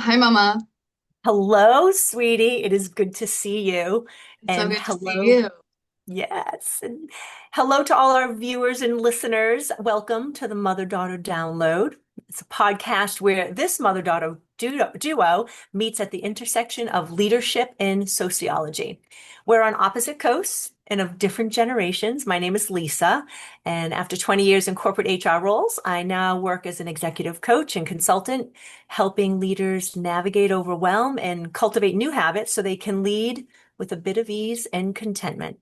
Hi, Mama. Hello, sweetie. It is good to see you. It's so And good to see hello, you. yes. And hello to all our viewers and listeners. Welcome to the Mother-Daughter Download. It's a podcast where this mother-daughter duo meets at the intersection of leadership and sociology. We're on opposite coasts and of different generations. My name is Lisa, and after 20 years in corporate HR roles, I now work as an executive coach and consultant, helping leaders navigate overwhelm and cultivate new habits so they can lead with a bit of ease and contentment.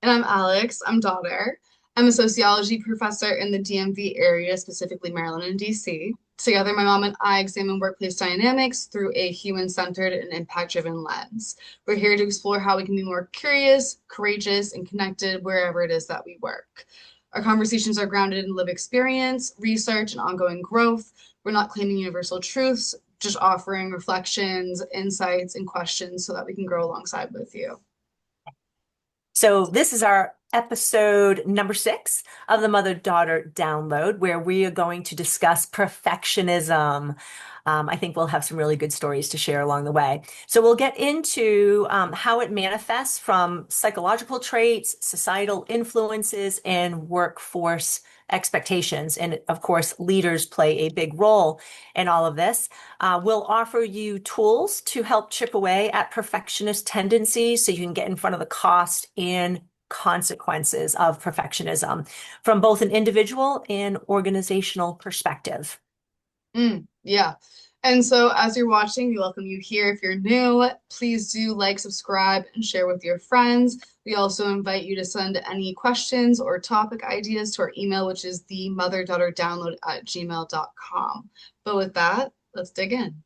And I'm Alex. I'm daughter. I'm a sociology professor in the DMV area, specifically Maryland and DC. Together, my mom and I examine workplace dynamics through a human-centered and impact-driven lens. We're here to explore how we can be more curious, courageous, and connected wherever it is that we work. Our conversations are grounded in lived experience, research, and ongoing growth. We're not claiming universal truths, just offering reflections, insights, and questions so that we can grow alongside with you. So this is our episode number 6 of the Mother-Daughter Download, where we are going to discuss perfectionism. I think we'll have some really good stories to share along the way. So we'll get into how it manifests from psychological traits, societal influences, and workforce expectations. And of course, leaders play a big role in all of this. We'll offer you tools to help chip away at perfectionist tendencies so you can get in front of the cost and consequences of perfectionism from both an individual and organizational perspective. Yeah. And so as you're watching, we welcome you here. If you're new, please do like, subscribe, and share with your friends. We also invite you to send any questions or topic ideas to our email, which is the motherdaughterdownload@gmail.com. But with that, let's dig in.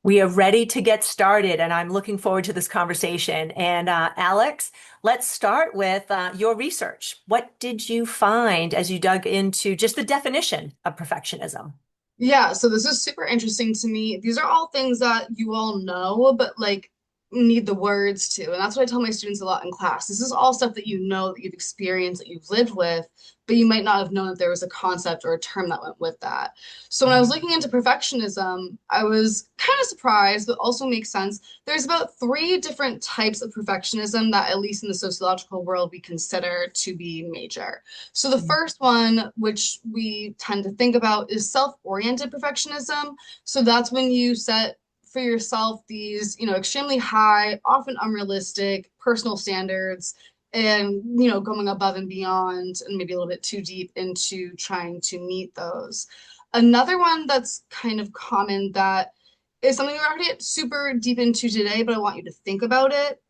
We are ready to get started, and I'm looking forward to this conversation. And Alex, let's start with your research. What did you find as you dug into just the definition of perfectionism? Yeah, so this is super interesting to me. These are all things that you all know, but like need the words to. And that's what I tell my students a lot in class. This is all stuff that you know, that you've experienced, that you've lived with, but you might not have known that there was a concept or a term that went with that. So when I was looking into perfectionism, I was kind of surprised, but also makes sense. There's about three different types of perfectionism that, at least in the sociological world, we consider to be major. So the first one, which we tend to think about, is self-oriented perfectionism. So that's when you set for yourself these, extremely high, often unrealistic personal standards and, going above and beyond and maybe a little bit too deep into trying to meet those. Another one that's kind of common that is something we're not going to get super deep into today, but I want you to think about it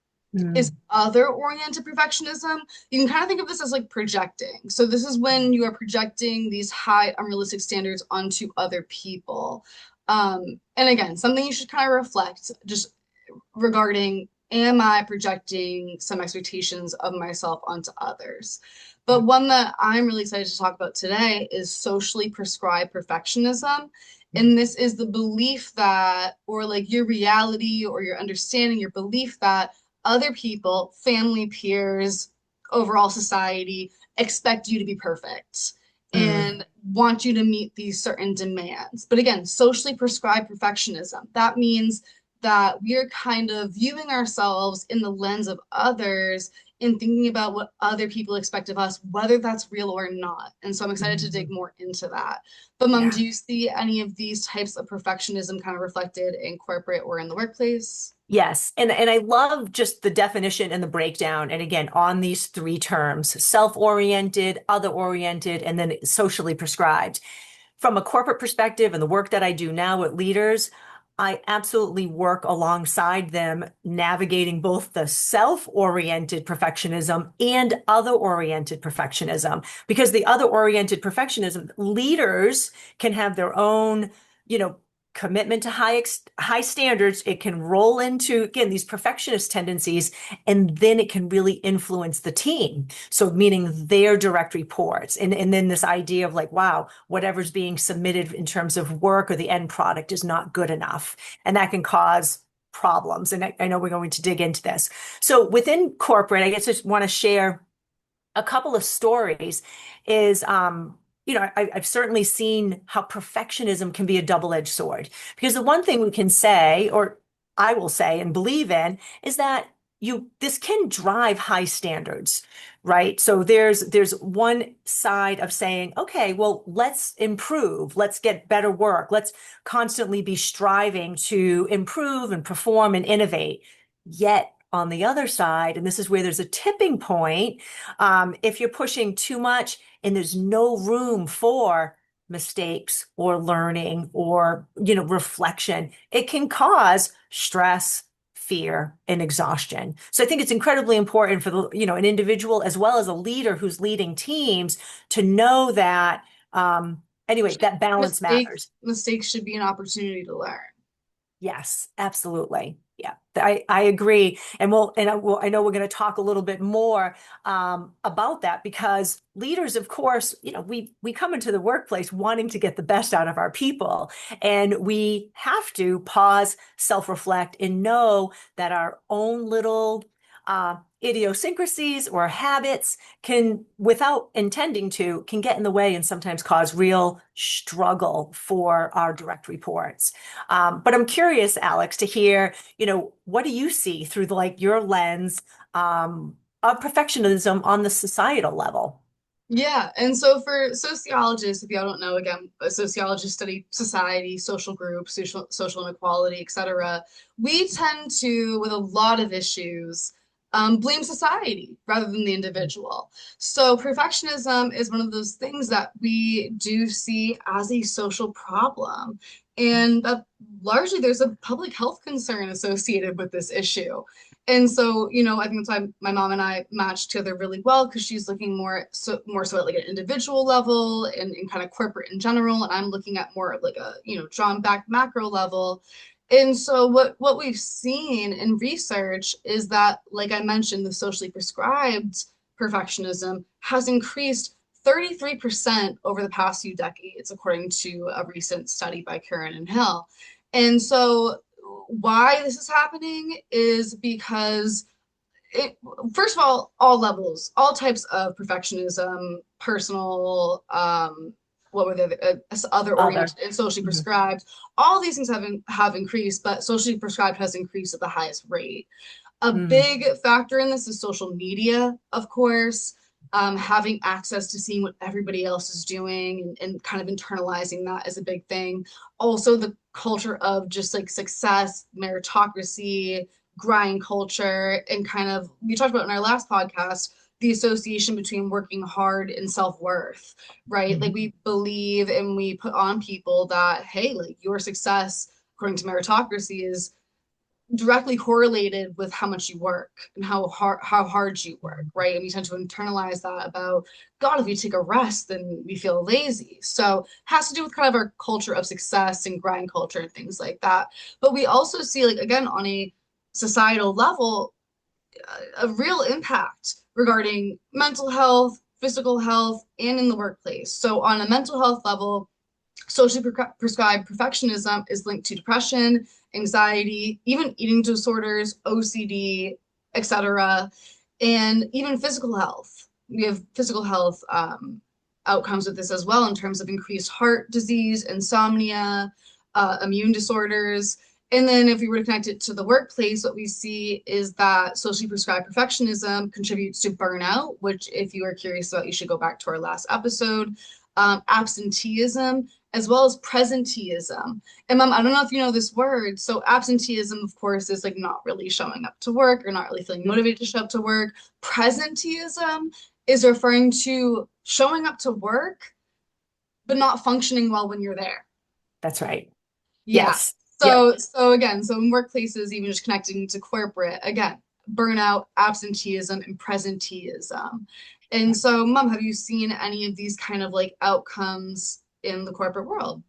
is Mm. other oriented perfectionism. You can kind of think of this as like projecting. So this is when you are projecting these high unrealistic standards onto other people. And again, something you should kind of reflect just regarding, am I projecting some expectations of myself onto others? But one that I'm really excited to talk about today is socially prescribed perfectionism. And this is the belief that, or like your reality or your understanding, your belief that other people, family, peers, overall society expect you to be perfect Mm. and want you to meet these certain demands. But again, socially prescribed perfectionism. That means that we're kind of viewing ourselves in the lens of others and thinking about what other people expect of us, whether that's real or not. And so I'm excited to dig Mm. more into that. But, Mom, Yeah. do you see any of these types of perfectionism kind of reflected in corporate or in the workplace? Yes. And I love just the definition and the breakdown. And again, on these three terms, self-oriented, other-oriented, and then socially prescribed. From a corporate perspective and the work that I do now with leaders, I absolutely work alongside them, navigating both the self-oriented perfectionism and other-oriented perfectionism. Because the other-oriented perfectionism, leaders can have their own, you know, commitment to high standards. It can roll into, again, these perfectionist tendencies, and then it can really influence the team. So meaning their direct reports. And then this idea of like, wow, whatever's being submitted in terms of work or the end product is not good enough. And that can cause problems. And I know we're going to dig into this. So within corporate, I guess I just want to share a couple of stories is I've certainly seen how perfectionism can be a double-edged sword. Because the one thing we can say, or I will say and believe in, is that this can drive high standards, right? So there's one side of saying, okay, well, let's improve, let's get better work, let's constantly be striving to improve and perform and innovate. Yet on the other side, and this is where there's a tipping point, if you're pushing too much and there's no room for mistakes or learning or reflection, it can cause stress, fear, and exhaustion. So I think it's incredibly important for an individual as well as a leader who's leading teams to know that anyway, that balance matters. Mistakes should be an opportunity to learn. Yes, absolutely. Yeah, I agree. I know we're going to talk a little bit more about that because leaders, of course, we come into the workplace wanting to get the best out of our people, and we have to pause, self-reflect, and know that our own little idiosyncrasies or habits can, without intending to, can get in the way and sometimes cause real struggle for our direct reports. But I'm curious, Alex, to hear, what do you see through your lens of perfectionism on the societal level? Yeah, and so for sociologists, if y'all don't know, again, sociologists study society, social groups, social inequality, etc. We tend to, with a lot of issues, blame society rather than the individual. So perfectionism is one of those things that we do see as a social problem, and largely there's a public health concern associated with this issue. And so, I think that's why my mom and I match together really well because she's looking more so at like an individual level and kind of corporate in general, and I'm looking at more of like a, drawn back macro level. And so what we've seen in research is that, like I mentioned, the socially prescribed perfectionism has increased 33% over the past few decades, according to a recent study by Curran and Hill. And so why this is happening is because it, first of all levels, all types of perfectionism, personal, what were the other Other. oriented and socially Mhm. prescribed, all these things have increased, but socially prescribed has increased at the highest rate. A Mhm. big factor in this is social media, of course. Having access to seeing what everybody else is doing and kind of internalizing that is a big thing. Also, the culture of just like success, meritocracy, grind culture, and kind of, we talked about in our last podcast, the association between working hard and self-worth, right? Like Mhm. we believe and we put on people that, hey, like your success, according to meritocracy, is directly correlated with how much you work and how hard you work, right? And we tend to internalize that about, God, if we take a rest, then we feel lazy. So it has to do with kind of our culture of success and grind culture and things like that. But we also see, like, again, on a societal level, a real impact regarding mental health, physical health, and in the workplace. So on a mental health level, socially prescribed perfectionism is linked to depression, anxiety, even eating disorders, OCD, etc., and even physical health. We have physical health outcomes with this as well in terms of increased heart disease, insomnia, immune disorders. And then if we were to connect it to the workplace, what we see is that socially prescribed perfectionism contributes to burnout, which, if you are curious about, you should go back to our last episode. Absenteeism, as well as presenteeism. And mom, I don't know if you know this word. So absenteeism, of course, is like not really showing up to work or not really feeling motivated to show up to work. Presenteeism is referring to showing up to work, but not functioning well when you're there. That's right. Yeah. Yes. Yep. So again, so in workplaces, even just connecting to corporate, again, burnout, absenteeism, and presenteeism. And so, mom, have you seen any of these kind of like outcomes in the corporate world?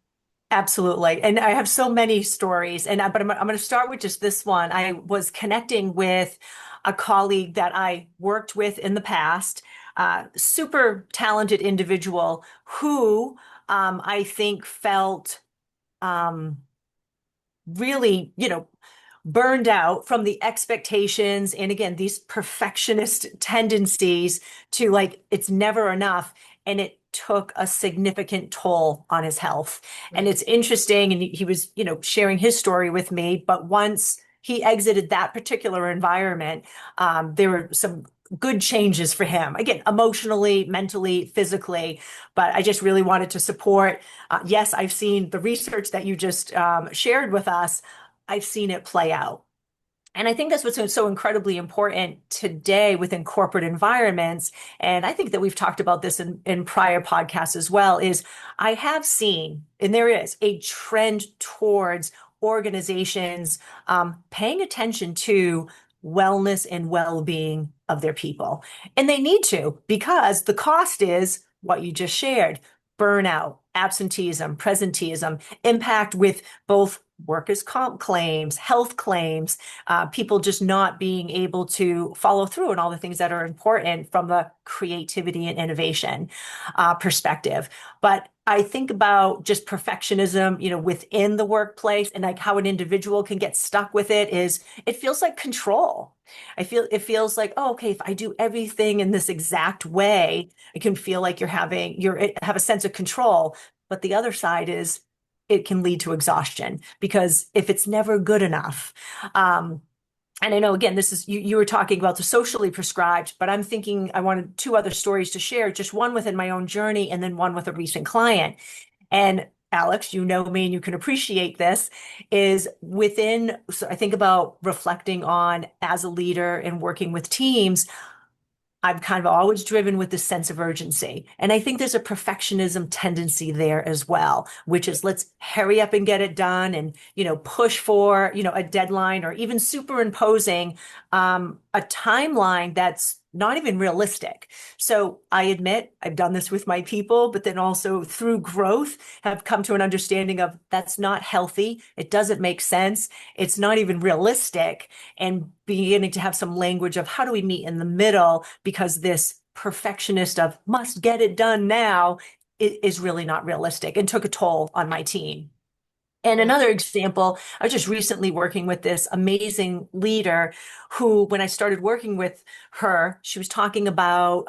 Absolutely. And I have so many stories but I'm going to start with just this one. I was connecting with a colleague that I worked with in the past, super talented individual who I think felt um, really, burned out from the expectations and again, these perfectionist tendencies to like, it's never enough. And it took a significant toll on his health. And Right. it's interesting, and he was, sharing his story with me, but once he exited that particular environment, there were some good changes for him. Again, emotionally, mentally, physically, but I just really wanted to support. Yes, I've seen the research that you just shared with us. I've seen it play out. And I think that's what's so incredibly important today within corporate environments. And I think that we've talked about this in prior podcasts as well, is I have seen, and there is a trend towards organizations paying attention to wellness and well-being of their people. And they need to, because the cost is what you just shared: burnout, absenteeism, presenteeism, impact with both workers' comp claims, health claims, people just not being able to follow through on all the things that are important from the creativity and innovation perspective. But I think about just perfectionism, within the workplace, and like how an individual can get stuck with it is it feels like control. It feels like, oh, okay, if I do everything in this exact way, it can feel like you have a sense of control. But the other side is it can lead to exhaustion because if it's never good enough, um, and I know again, this is you were talking about the socially prescribed, but I'm thinking I wanted two other stories to share, just one within my own journey and then one with a recent client. And Alex, you know me and you can appreciate this, is within, so I think about reflecting on as a leader and working with teams. I'm kind of always driven with this sense of urgency. And I think there's a perfectionism tendency there as well, which is let's hurry up and get it done and, push for, a deadline or even superimposing a timeline that's not even realistic. So I admit I've done this with my people, but then also through growth have come to an understanding of that's not healthy. It doesn't make sense. It's not even realistic, and beginning to have some language of how do we meet in the middle because this perfectionist of must get it done now is really not realistic and took a toll on my team. And Yeah. another example, I was just recently working with this amazing leader who, when I started working with her, she was talking about,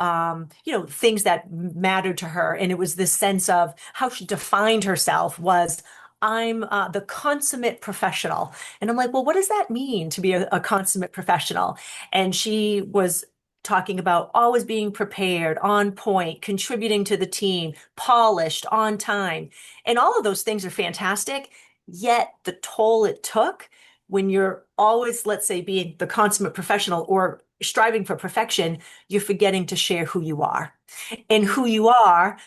things that mattered to her. And it was this sense of how she defined herself was, I'm the consummate professional. And I'm like, well, what does that mean to be a consummate professional? And she was talking about always being prepared, on point, contributing to the team, polished, on time. And all of those things are fantastic. Yet the toll it took when you're always, let's say, being the consummate professional or striving for perfection, you're forgetting to share who you are. And Mm. who you are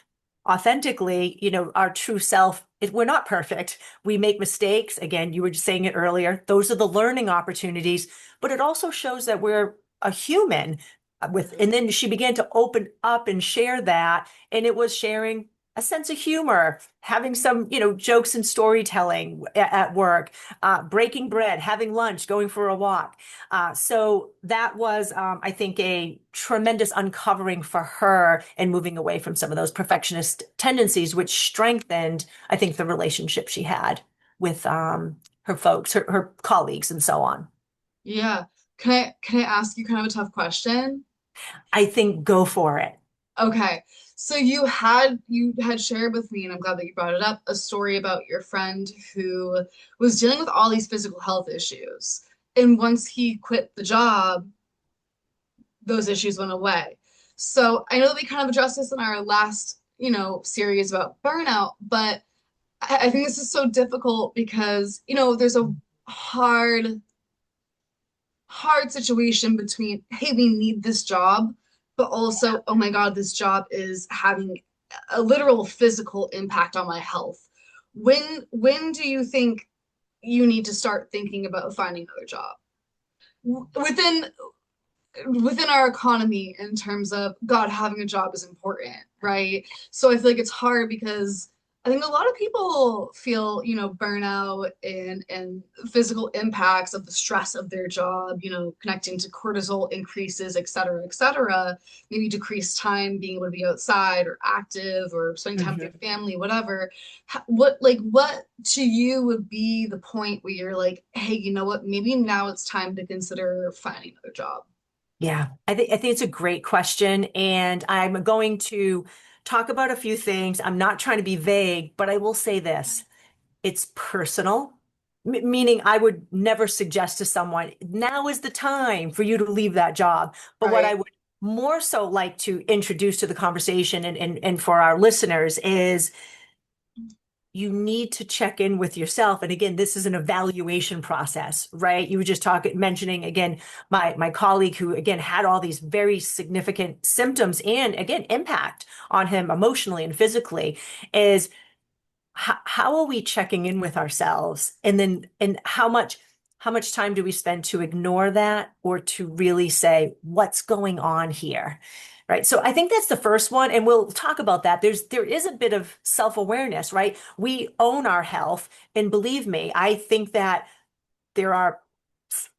authentically, our true self, we're not perfect. We make mistakes. Again, you were just saying it earlier. Those are the learning opportunities, but it also shows that we're a human and then she began to open up and share that. And it was sharing a sense of humor, having some, jokes and storytelling at work, breaking bread, having lunch, going for a walk. So that was, I think, a tremendous uncovering for her and moving away from some of those perfectionist tendencies, which strengthened, I think, the relationship she had with her folks, her colleagues, and so on. Yeah. Can I ask you kind of a tough question? I think go for it. Okay. So you had shared with me, and I'm glad that you brought it up, a story about your friend who was dealing with all these physical health issues. And once he quit the job, those issues went away. So I know that we kind of addressed this in our last, series about burnout, but I think this is so difficult because, there's a hard hard situation between, hey, we need this job, but also, oh my God, this job is having a literal physical impact on my health. When do you think you need to start thinking about finding another job? Within our economy in terms of God, having a job is important, right? So I feel like it's hard because I think a lot of people feel, burnout and physical impacts of the stress of their job, connecting to cortisol increases, et cetera, maybe decreased time being able to be outside or active or spending time with your Mhm. family, whatever. What to you would be the point where you're like, hey, you know what? Maybe now it's time to consider finding another job. Yeah, I think it's a great question, and I'm going to talk about a few things. I'm not trying to be vague, but I will say this. It's personal, meaning I would never suggest to someone, now is the time for you to leave that job. But what I Right. would more so like to introduce to the conversation and for our listeners is you need to check in with yourself. And again, this is an evaluation process, right? You were just talking, mentioning again, my colleague who again had all these very significant symptoms and again, impact on him emotionally and physically is how are we checking in with ourselves? And then, and how much time do we spend to ignore that or to really say, what's going on here? Right. So I think that's the first one. And we'll talk about that. There is a bit of self-awareness, right? We own our health. And believe me, I think that there are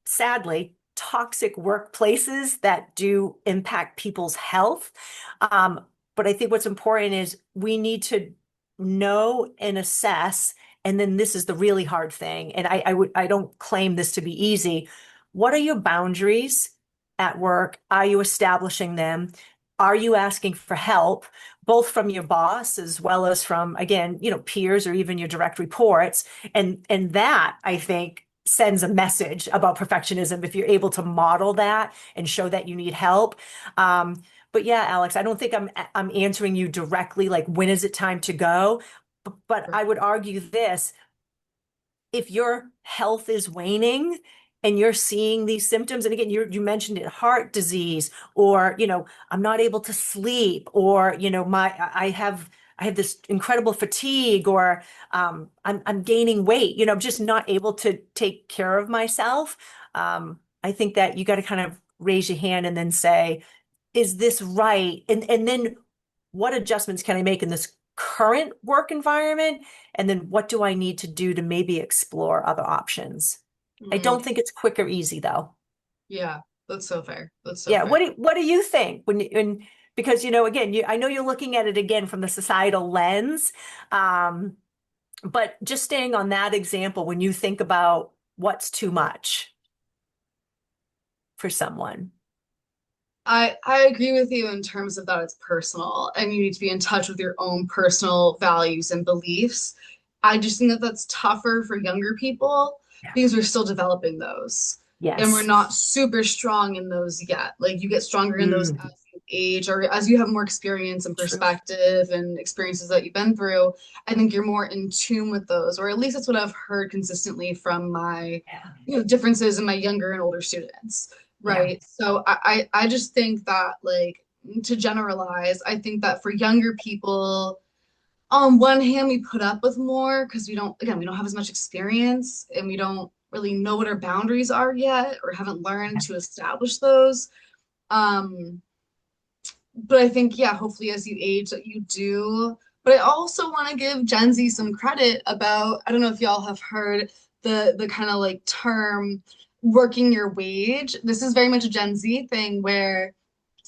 sadly toxic workplaces that do impact people's health. Um, but I think what's important is we need to know and assess. And then this is the really hard thing. And I don't claim this to be easy. What are your boundaries at work? Are you establishing them? Are you asking for help, both from your boss as well as from, again, peers or even your direct reports? And that I think sends a message about perfectionism if you're able to model that and show that you need help. But yeah, Alex, I don't think I'm answering you directly, like when is it time to go? But I would argue this, if your health is waning and you're seeing these symptoms, and again, you mentioned it, heart disease, or, I'm not able to sleep, or, I have this incredible fatigue, or I'm gaining weight, I'm just not able to take care of myself. I think that you got to kind of raise your hand and then say, is this right? And then what adjustments can I make in this current work environment? And then what do I need to do to maybe explore other options? I Mm, don't think it's quick or easy though. yeah, that's so fair. That's so Yeah, fair. what do you think because again, I know you're looking at it again from the societal lens. Um, but just staying on that example, when you think about what's too much for someone. I agree with you in terms of that it's personal and you need to be in touch with your own personal values and beliefs. I just think that that's tougher for younger people Yeah. because we're still developing those and we're Yes. not super strong in those yet. Like you get stronger in those Mm, as you age or as you have more experience and true. perspective and experiences that you've been through. I think you're more in tune with those, or at least that's what I've heard consistently from my, Yeah. differences in my younger and older students. Yeah. Right. So I just think that like to generalize, I think that for younger people, on one hand, we put up with more because we don't have as much experience and we don't really know what our boundaries are yet or haven't learned to establish those. Um, but I think, yeah, hopefully as you age that you do. But I also want to give Gen Z some credit about, I don't know if y'all have heard the kind of like term working your wage. This is very much a Gen Z thing where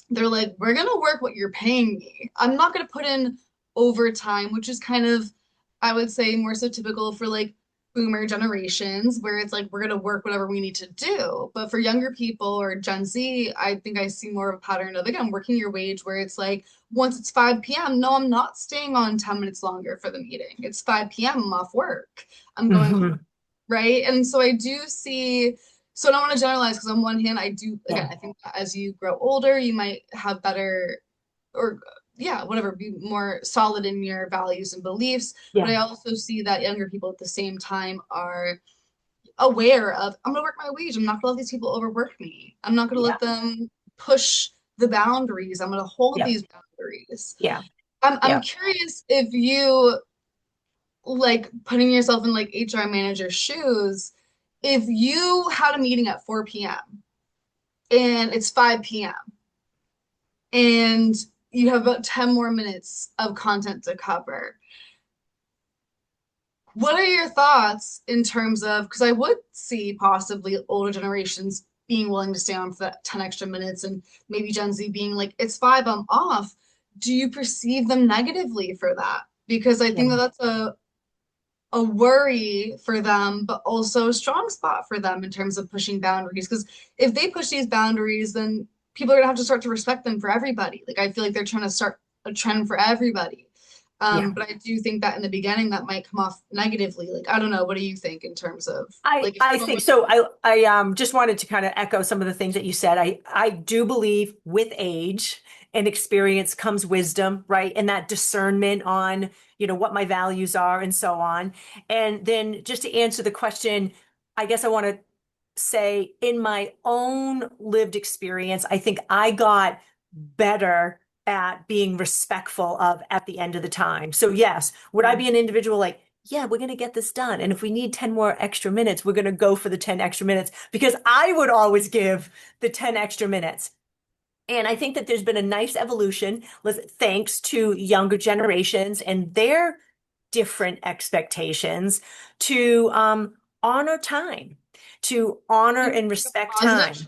they're like, we're gonna work what you're paying me. I'm not gonna put in overtime, which is kind of, I would say, more so typical for like boomer generations, where it's like we're gonna work whatever we need to do. But for younger people or Gen Z, I think I see more of a pattern of again working your wage, where it's like once it's 5 p.m., no, I'm not staying on 10 minutes longer for the meeting. It's 5 p.m., I'm off work. I'm going home, Hmm. right? And so I do see, so I don't want to generalize because on one hand, I do, again, Yeah. I think that as you grow older, you might have better, or yeah, whatever, be more solid in your values and beliefs. But Yeah. I also see that younger people at the same time are aware of, I'm going to work my wage. I'm not going to let these people overwork me. I'm not going to Yeah. let them push the boundaries. I'm going to hold Yeah. these boundaries. Yeah. I'm Yeah. curious if you like putting yourself in like HR manager shoes, if you had a meeting at 4 p.m. and it's 5 p.m. and you have about 10 more minutes of content to cover, what are your thoughts in terms of, because I would see possibly older generations being willing to stay on for that 10 extra minutes and maybe Gen Z being like, it's 5, I'm off. Do you perceive them negatively for that? Because I think that Yeah. that's a worry for them, but also a strong spot for them in terms of pushing boundaries. Because if they push these boundaries, then people are gonna have to start to respect them for everybody. Like I feel like they're trying to start a trend for everybody. Yeah. But I do think that in the beginning that might come off negatively. Like, I don't know, what do you think in terms of I like if I someone think was so. I just wanted to kind of echo some of the things that you said. I do believe with age and experience comes wisdom, right? And that discernment on, what my values are and so on. And then just to answer the question, I guess I want to say in my own lived experience, I think I got better at being respectful of at the end of the time. So yes, would I be an individual like, yeah, we're going to get this done. And if we need 10 more extra minutes, we're going to go for the 10 extra minutes because I would always give the 10 extra minutes. And I think that there's been a nice evolution thanks to younger generations and their different expectations to honor time, to honor like and a respect positive? time.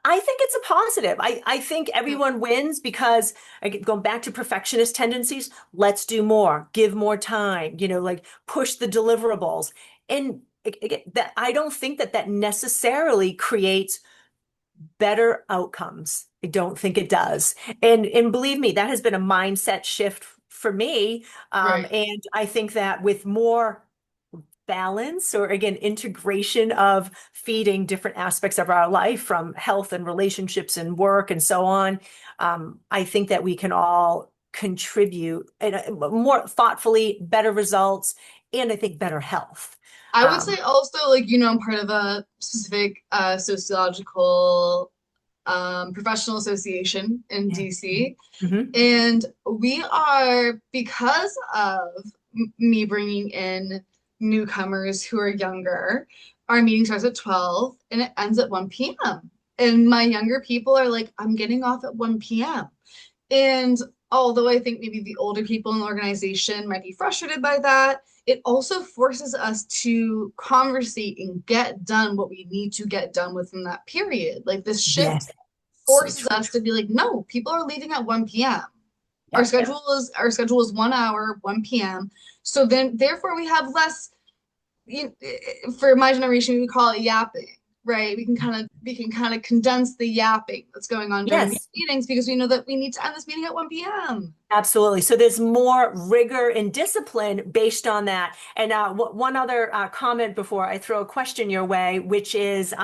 I think it's a positive. I think Yeah. everyone wins because going back to perfectionist tendencies, let's do more, give more time, like push the deliverables. And again, that I don't think that that necessarily creates better outcomes. I don't think it does. And believe me, that has been a mindset shift for me. Right. And I think that with more balance or again integration of feeding different aspects of our life from health and relationships and work and so on, I think that we can all contribute in more thoughtfully, better results, and I think better health. I would um, say also, like, I'm part of a specific sociological professional association in yeah. DC. Mhm. And we are, because of me bringing in newcomers who are younger, our meeting starts at 12 and it ends at 1 p.m. And my younger people are like, I'm getting off at 1 p.m. And although I think maybe the older people in the organization might be frustrated by that, it also forces us to conversate and get done what we need to get done within that period. Like this shift Yes, so forces true. us to be like, no, people are leaving at 1 p.m. Our Yep. schedule is 1 hour, 1 p.m. So then therefore we have less, for my generation, we call it yapping, right? We can kind of condense the yapping that's going on during these Yes. meetings because we know that we need to end this meeting at 1 p.m. Absolutely. So there's more rigor and discipline based on that. And one other comment before I throw a question your way, which is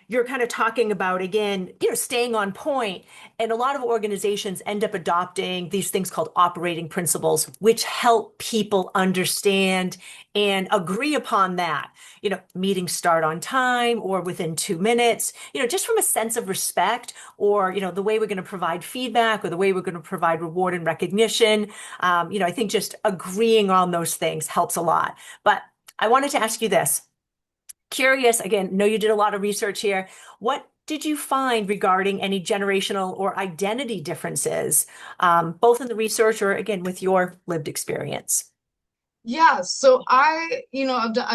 you're kind of talking about again, staying on point. And a lot of organizations end up adopting these things called operating principles, which help people understand and agree upon that. Meetings start on time or within 2 minutes, just from a sense of respect or, the way we're going to provide feedback or the way we're going to provide reward and recognition. I think just agreeing on those things helps a lot. But I wanted to ask you this. Curious, again, know you did a lot of research here. What did you find regarding any generational or identity differences, both in the research or again with your lived experience? Yeah, so I've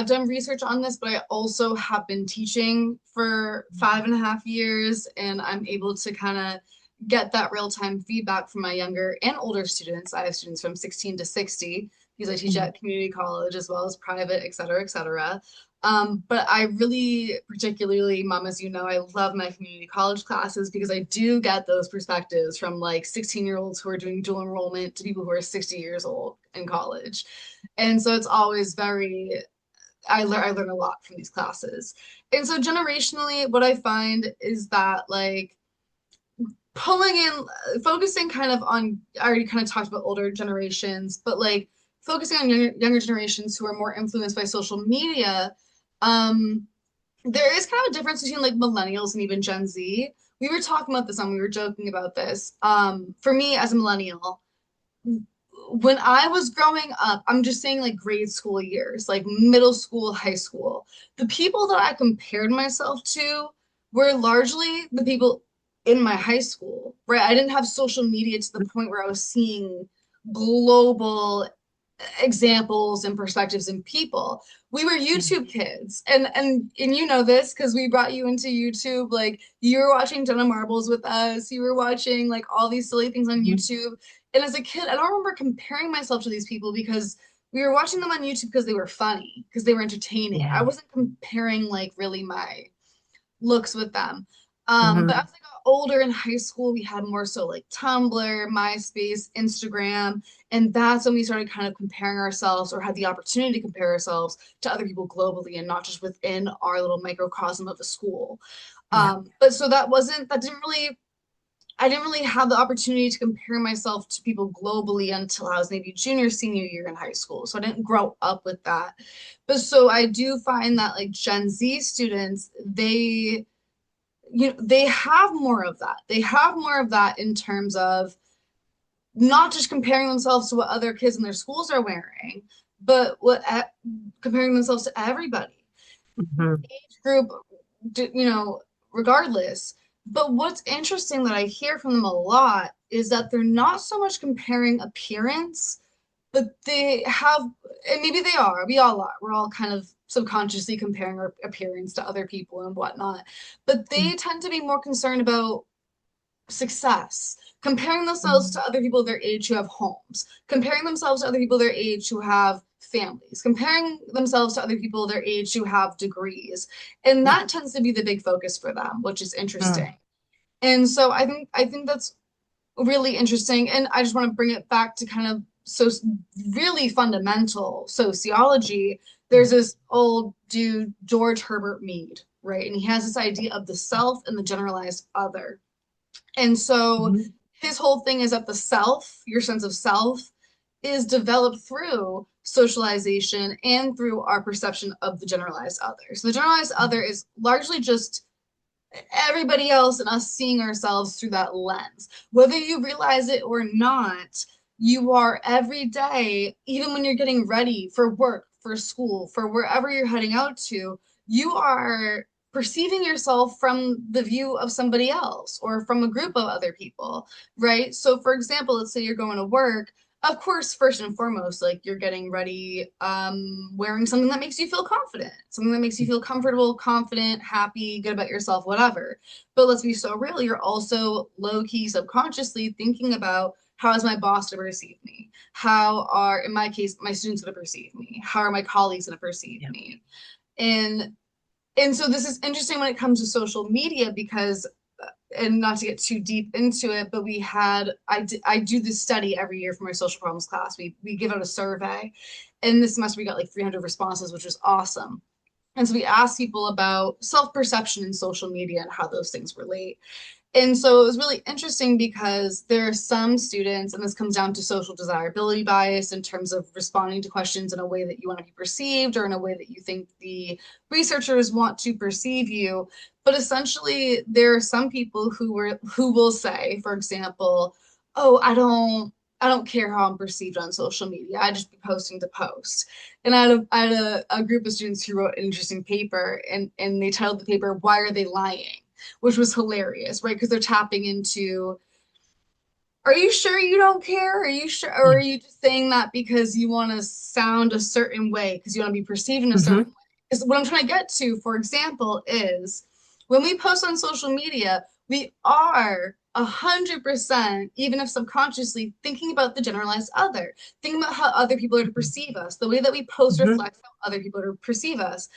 done research on this, but I also have been teaching for 5.5 years, and I'm able to kind of get that real-time feedback from my younger and older students. I have students from 16 to 60 because I teach Mhm. at community college as well as private, et cetera, et cetera. But I really, particularly, Mom, as you know, I love my community college classes because I do get those perspectives from like 16-year-olds who are doing dual enrollment to people who are 60 years old in college. And so it's always I learn a lot from these classes. And so generationally, what I find is that like pulling in, focusing kind of on, I already kind of talked about older generations, but like focusing on younger generations who are more influenced by social media, um, there is kind of a difference between like millennials and even Gen Z. We were talking about this and we were joking about this. For me as a millennial, when I was growing up, I'm just saying like grade school years, like middle school, high school, the people that I compared myself to were largely the people in my high school, right? I didn't have social media to the point where I was seeing global examples and perspectives in people. We were YouTube kids. And you know this because we brought you into YouTube. Like you were watching Jenna Marbles with us. You were watching like all these silly things on Mhm. YouTube. And as a kid, I don't remember comparing myself to these people because we were watching them on YouTube because they were funny, because they were entertaining. I Yeah. wasn't comparing like really my looks with them. But as Mhm. I older in high school, we had more so like Tumblr, MySpace, Instagram, and that's when we started kind of comparing ourselves or had the opportunity to compare ourselves to other people globally and not just within our little microcosm of the school. Yeah. But so that didn't really, I didn't really have the opportunity to compare myself to people globally until I was maybe junior, senior year in high school. So I didn't grow up with that. But so I do find that like Gen Z students, they have more of that. They have more of that in terms of not just comparing themselves to what other kids in their schools are wearing, but comparing themselves to everybody, Hmm. age group, you know, regardless. But what's interesting that I hear from them a lot is that they're not so much comparing appearance, but they have, and maybe they are, we all are, we're all kind of subconsciously comparing our appearance to other people and whatnot, but they tend to be more concerned about success, comparing themselves to other people their age who have homes, comparing themselves to other people their age who have families, comparing themselves to other people their age who have degrees. And Yeah. that tends to be the big focus for them, which is Mm. interesting. And so I think that's really interesting. And I just want to bring it back to kind of so really fundamental sociology. There's this old dude, George Herbert Mead, right? And he has this idea of the self and the generalized other. And so Mhm. his whole thing is that the self, your sense of self, is developed through socialization and through our perception of the generalized other. So the generalized other is largely just everybody else and us seeing ourselves through that lens. Whether you realize it or not, you are every day, even when you're getting ready for work, for school, for wherever you're heading out to, you are perceiving yourself from the view of somebody else or from a group of other people, right? So, for example, let's say you're going to work, of course, first and foremost, like you're getting ready, wearing something that makes you feel confident, something that makes you feel comfortable, confident, happy, good about yourself, whatever. But let's be so real, you're also low key, subconsciously thinking about how is my boss to perceive me? How are, in my case, my students going to perceive me? How are my colleagues going to perceive Yeah. me? And and so this is interesting when it comes to social media because and not to get too deep into it, but I do this study every year for my social problems class. We give out a survey, and this semester we got like 300 responses, which was awesome. And so we asked people about self perception in social media and how those things relate. And so it was really interesting because there are some students, and this comes down to social desirability bias in terms of responding to questions in a way that you want to be perceived or in a way that you think the researchers want to perceive you. But essentially, there are some people who will say, for example, "Oh, I don't care how I'm perceived on social media. I just be posting to post." And I had a group of students who wrote an interesting paper, and they titled the paper, "Why Are They Lying?" Which was hilarious, right? Because they're tapping into, are you sure you don't care? Are you sure? Or are Yeah. you just saying that because you want to sound a certain way, because you want to be perceived in a certain Hmm. way? Because what I'm trying to get to, for example, is when we post on social media, we are 100%, even if subconsciously, thinking about the generalized other, thinking about how other people are to perceive us. The way that we post Hmm. reflects how other people are to perceive us.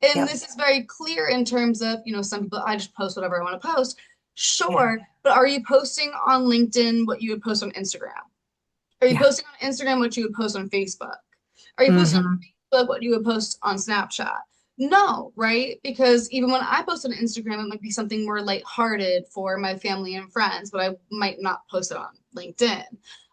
And Yeah. this is very clear in terms of, some people, I just post whatever I want to post. Yeah. Sure, but are you posting on LinkedIn what you would post on Instagram? Are you Yeah. posting on Instagram what you would post on Facebook? Are you posting on Hmm. Facebook what you would post on Snapchat? No, right? Because even when I post on Instagram, it might be something more lighthearted for my family and friends, but I might not post it on LinkedIn.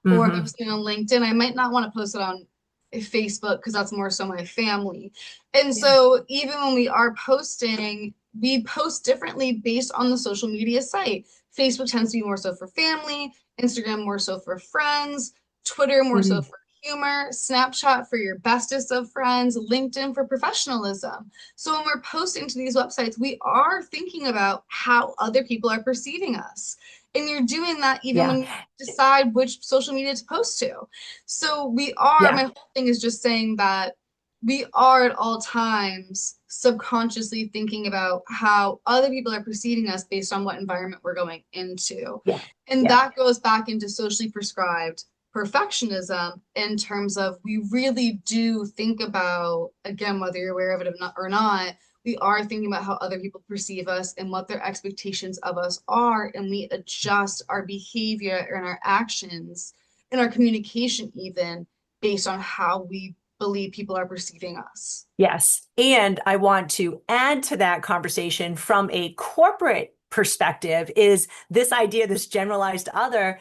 Or if I'm Hmm. posting on LinkedIn, I might not want to post it on Facebook because that's more so my family. And Yeah. so even when we are posting, we post differently based on the social media site. Facebook tends to be more so for family, Instagram more so for friends, Twitter more so Hmm. for humor, Snapchat for your bestest of friends, LinkedIn for professionalism. So when we're posting to these websites, we are thinking about how other people are perceiving us. And you're doing that even Yeah. when you decide which social media to post to. So my Yeah. whole thing is just saying that we are at all times subconsciously thinking about how other people are perceiving us based on what environment we're going into. Yeah. And Yeah. that goes back into socially prescribed perfectionism in terms of we really do think about, again, whether you're aware of it or not, We are thinking about how other people perceive us and what their expectations of us are, and we adjust our behavior and our actions and our communication even based on how we believe people are perceiving us. Yes. And I want to add to that conversation from a corporate perspective is this idea, this generalized other,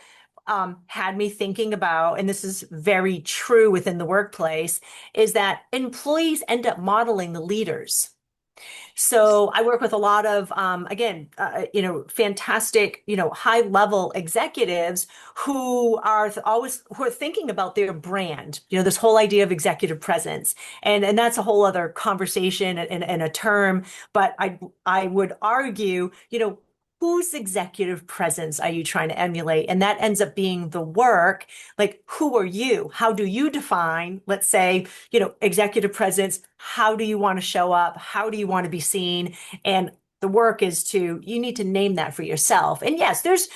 had me thinking about, and this is very true within the workplace, is that employees end up modeling the leaders. So I work with a lot of, again, fantastic, high level executives who are always who are thinking about their brand. This whole idea of executive presence, and that's a whole other conversation and a term. But I would argue, whose executive presence are you trying to emulate? And that ends up being the work. Like, who are you? How do you define, let's say, executive presence? How do you want to show up? How do you want to be seen? And the work is you need to name that for yourself. And yes, there's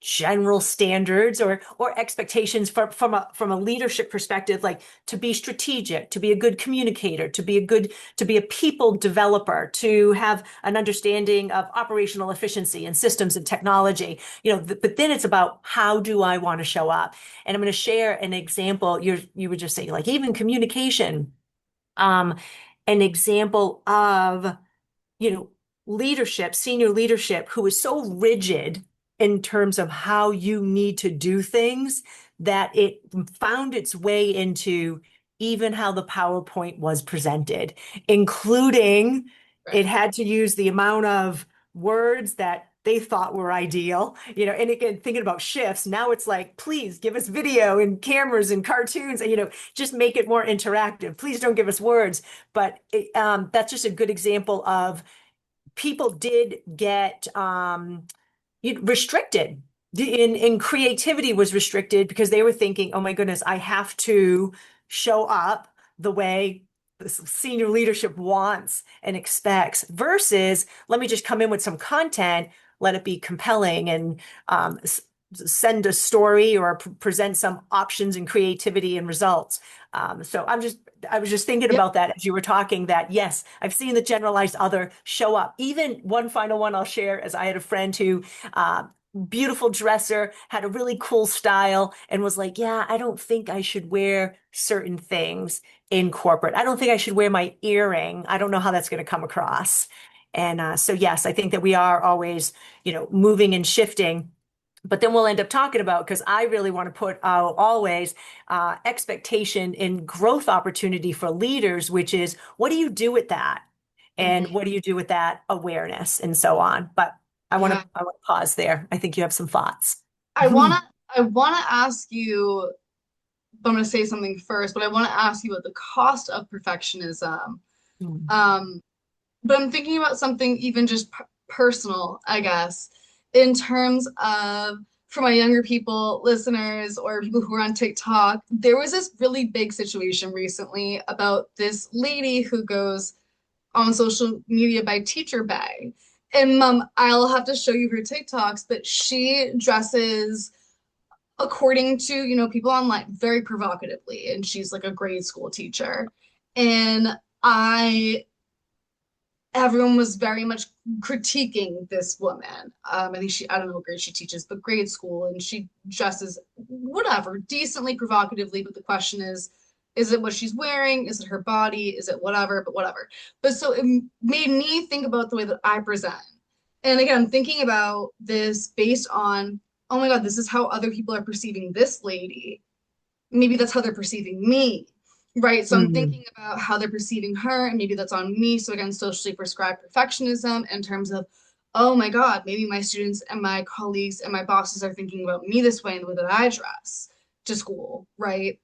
general standards or expectations from a leadership perspective, like to be strategic, to be a good communicator, to be a people developer, to have an understanding of operational efficiency and systems and technology. But then it's about how do I want to show up? And I'm going to share an example. You were just saying, like, even communication, um, an example of, you know, leadership, senior leadership, who is so rigid in terms of how you need to do things that it found its way into even how the PowerPoint was presented, including it Right. had to use the amount of words that they thought were ideal, and again, thinking about shifts, now it's like, please give us video and cameras and cartoons, and, just make it more interactive. Please don't give us words. But that's just a good example of people did get restricted. In creativity was restricted because they were thinking, oh my goodness, I have to show up the way the senior leadership wants and expects, versus let me just come in with some content, let it be compelling, and send a story or present some options and creativity and results. So I was just thinking Yep. about that as you were talking, that yes, I've seen the generalized other show up. Even one final one I'll share is I had a friend who, beautiful dresser, had a really cool style, and was like, yeah, I don't think I should wear certain things in corporate. I don't think I should wear my earring. I don't know how that's going to come across. And so, yes, I think that we are always, moving and shifting. But then we'll end up talking about, because I really want to put out always expectation and growth opportunity for leaders, which is, what do you do with that? And Mhm. what do you do with that awareness and so on? But Yeah. I want to pause there. I think you have some thoughts. I wanna I wanna ask you, but I'm gonna say something first, but I wanna ask you about the cost of perfectionism. Mm. Um, but I'm thinking about something even just personal, I guess, in terms of for my younger people, listeners, or people who are on TikTok. There was this really big situation recently about this lady who goes on social media by Teacher Bay. And I'll have to show you her TikToks, but she dresses according to, people online very provocatively. And she's like a grade school teacher. And I everyone was very much critiquing this woman. I think I don't know what grade she teaches, but grade school, and she dresses whatever, decently provocatively. But the question is it what she's wearing? Is it her body? Is it whatever? But whatever. But so it made me think about the way that I present. And again, I'm thinking about this based on, oh my God, this is how other people are perceiving this lady. Maybe that's how they're perceiving me, right? So I'm Mm. thinking about how they're perceiving her, and maybe that's on me. So again, socially prescribed perfectionism in terms of, oh my God, maybe my students and my colleagues and my bosses are thinking about me this way in the way that I dress to school, right?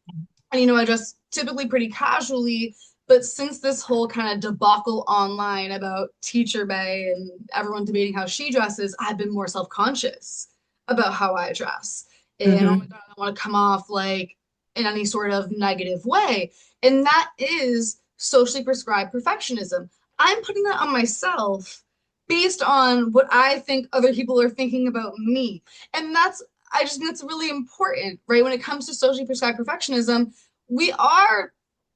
And I dress typically pretty casually, but since this whole kind of debacle online about Teacher Bay and everyone debating how she dresses, I've been more self-conscious about how I dress. And oh my Hmm. God, I don't want to come off like in any sort of negative way. And that is socially prescribed perfectionism. I'm putting that on myself based on what I think other people are thinking about me. And I just think that's really important, right? When it comes to socially prescribed perfectionism, we are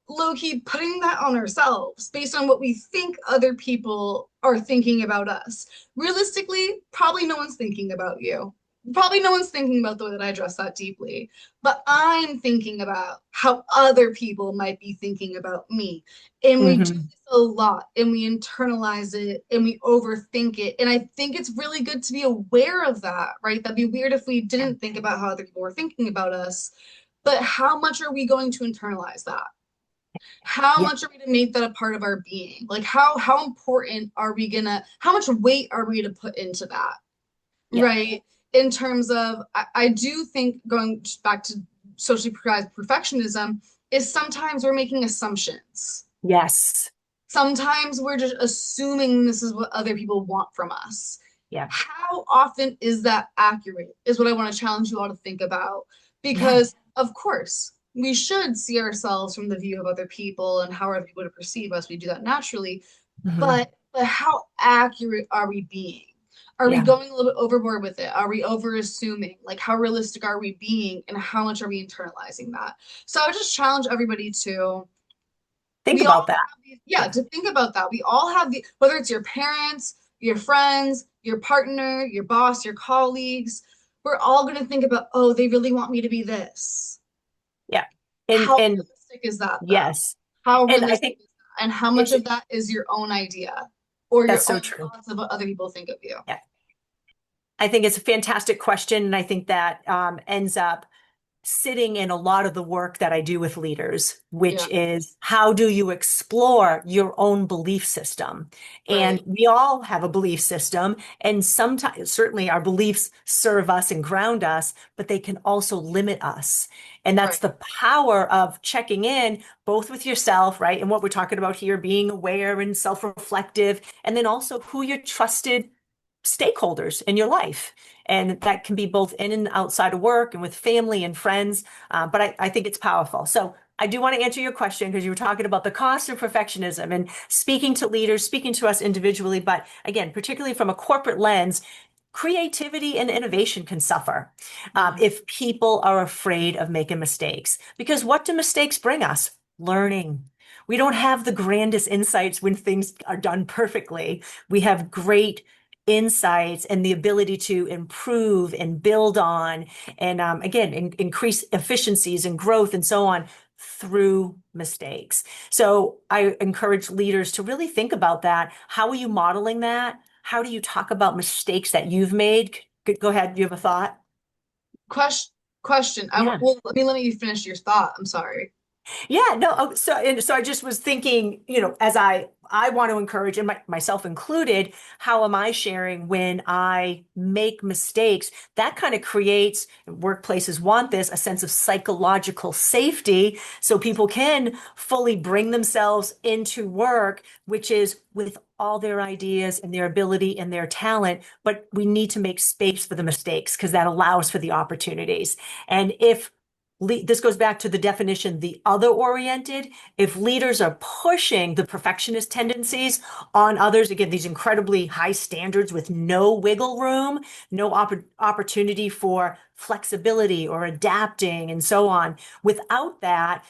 low-key putting that on ourselves based on what we think other people are thinking about us. Realistically, probably no one's thinking about you. Probably no one's thinking about the way that I dress that deeply, but I'm thinking about how other people might be thinking about me. And we do Hmm. this a lot and we internalize it and we overthink it. And I think it's really good to be aware of that, right? That'd be weird if we Yeah. didn't think about how other people were thinking about us. But how much are we going to internalize that? How Yeah. much are we to make that a part of our being? Like how important are we gonna, how much weight are we to put into that? Yeah. Right? In terms of, I do think going back to socially prescribed perfectionism is sometimes we're making assumptions. Yes. Sometimes we're just assuming this is what other people want from us. Yeah. How often is that accurate? Is what I want to challenge you all to think about. Yeah. Because, of course, we should see ourselves from the view of other people and how other people would perceive us. We do that naturally. Hmm. But how accurate are we being? Are we Yeah. going a little bit overboard with it? Are we over assuming? Like, how realistic are we being? And how much are we internalizing that? So I would just challenge everybody to Think we all about that. have these, yeah, Yeah. to think about that. We all have the, whether it's your parents, your friends, your partner, your boss, your colleagues, we're all going to think about, oh, they really want me to be this. Yeah. How And realistic is that, though? yes. How And I realistic think is that? And how much it's of that is your own idea or that's your so own true. thoughts of what other people think of you? Yeah. I think it's a fantastic question. And I think that ends up sitting in a lot of the work that I do with leaders, which Yeah, is how do you explore your own belief system? And right, we all have a belief system, and sometimes certainly our beliefs serve us and ground us, but they can also limit us. And that's right. the power of checking in both with yourself, right? And what we're talking about here, being aware and self-reflective, and then also who your trusted stakeholders in your life. And that can be both in and outside of work and with family and friends. But I think it's powerful. So I do want to answer your question because you were talking about the cost of perfectionism and speaking to leaders, speaking to us individually. But again, particularly from a corporate lens, creativity and innovation can suffer Mhm. if people are afraid of making mistakes. Because what do mistakes bring us? Learning. We don't have the grandest insights when things are done perfectly. We have great insights and the ability to improve and build on and again increase efficiencies and growth and so on through mistakes. So I encourage leaders to really think about that. How are you modeling that? How do you talk about mistakes that you've made? Go ahead. You have a thought? Question, question. Yeah. Well, let me finish your thought. I'm sorry. Yeah, no. So I just was thinking, as I want to encourage, and myself included, how am I sharing when I make mistakes? That kind of creates, workplaces want this, a sense of psychological safety, so people can fully bring themselves into work, which is with all their ideas and their ability and their talent. But we need to make space for the mistakes because that allows for the opportunities. And if this goes back to the definition, the other oriented. If leaders are pushing the perfectionist tendencies on others, again, these incredibly high standards with no wiggle room, no opportunity for flexibility or adapting and so on. Without that,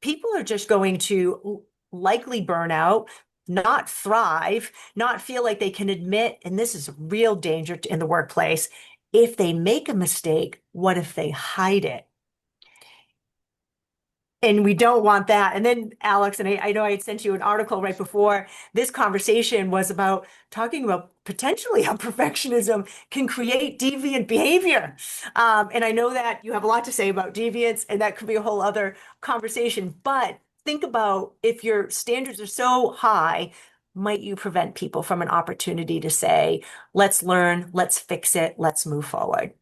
people are just going to likely burn out, not thrive, not feel like they can admit, and this is a real danger in the workplace. If they make a mistake, what if they hide it? And we don't want that. And then, Alex, and I know I had sent you an article right before this conversation was about talking about potentially how perfectionism can create deviant behavior. And I know that you have a lot to say about deviance, and that could be a whole other conversation. But think about if your standards are so high, might you prevent people from an opportunity to say, let's learn, let's fix it, let's move forward?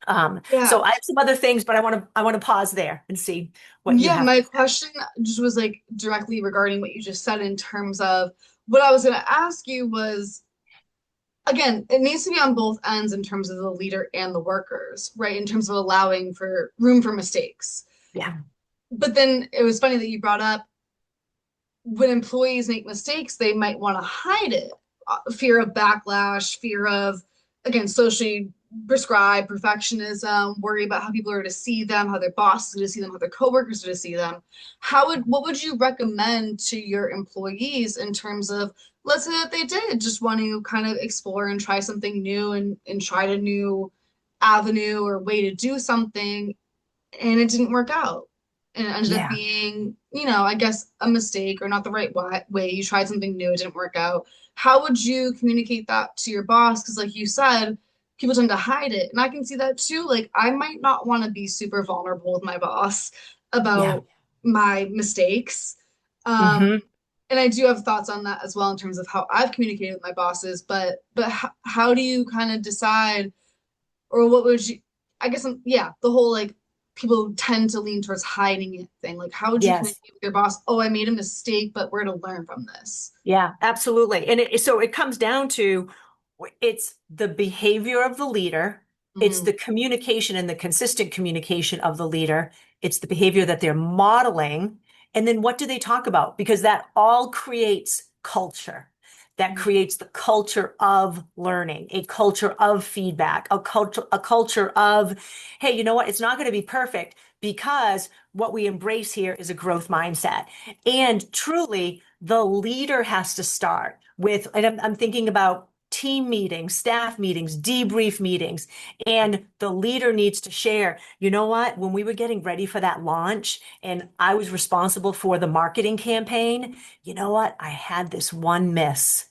So Yeah. I have some other things, but I want to pause there and see what you Yeah, have. my question just was like directly regarding what you just said in terms of what I was going to ask you was again, it needs to be on both ends in terms of the leader and the workers, right? In terms of allowing for room for mistakes. Yeah. But then it was funny that you brought up when employees make mistakes, they might want to hide it. Fear of backlash, fear of, again, socially prescribe perfectionism, worry about how people are to see them, how their boss is going to see them, how their coworkers are to see them. What would you recommend to your employees in terms of, let's say that they did just want to kind of explore and try something new and try a new avenue or way to do something and it didn't work out. And it ended up Yeah. being, I guess a mistake or not the right way. You tried something new, it didn't work out. How would you communicate that to your boss? Because, like you said, people tend to hide it. And I can see that too. Like, I might not want to be super vulnerable with my boss Yeah. about my mistakes. Um, Hmm. and I do have thoughts on that as well in terms of how I've communicated with my bosses. But how do you kind of decide? Or what would you, I guess, yeah, the whole like people tend to lean towards hiding it thing. Like, how would you Yes. communicate with your boss? Oh, I made a mistake, but we're to learn from this. Yeah, absolutely. And so it comes down to it's the behavior of the leader, it's Mm, the communication and the consistent communication of the leader, it's the behavior that they're modeling, and then what do they talk about? Because that all creates culture. That mm, creates the culture of learning, a culture of feedback, a culture of, hey, you know what? It's not going to be perfect because what we embrace here is a growth mindset. And truly, the leader has to start with, and I'm thinking about team meetings, staff meetings, debrief meetings, and the leader needs to share, you know what, when we were getting ready for that launch and I was responsible for the marketing campaign, you know what, I had this one miss.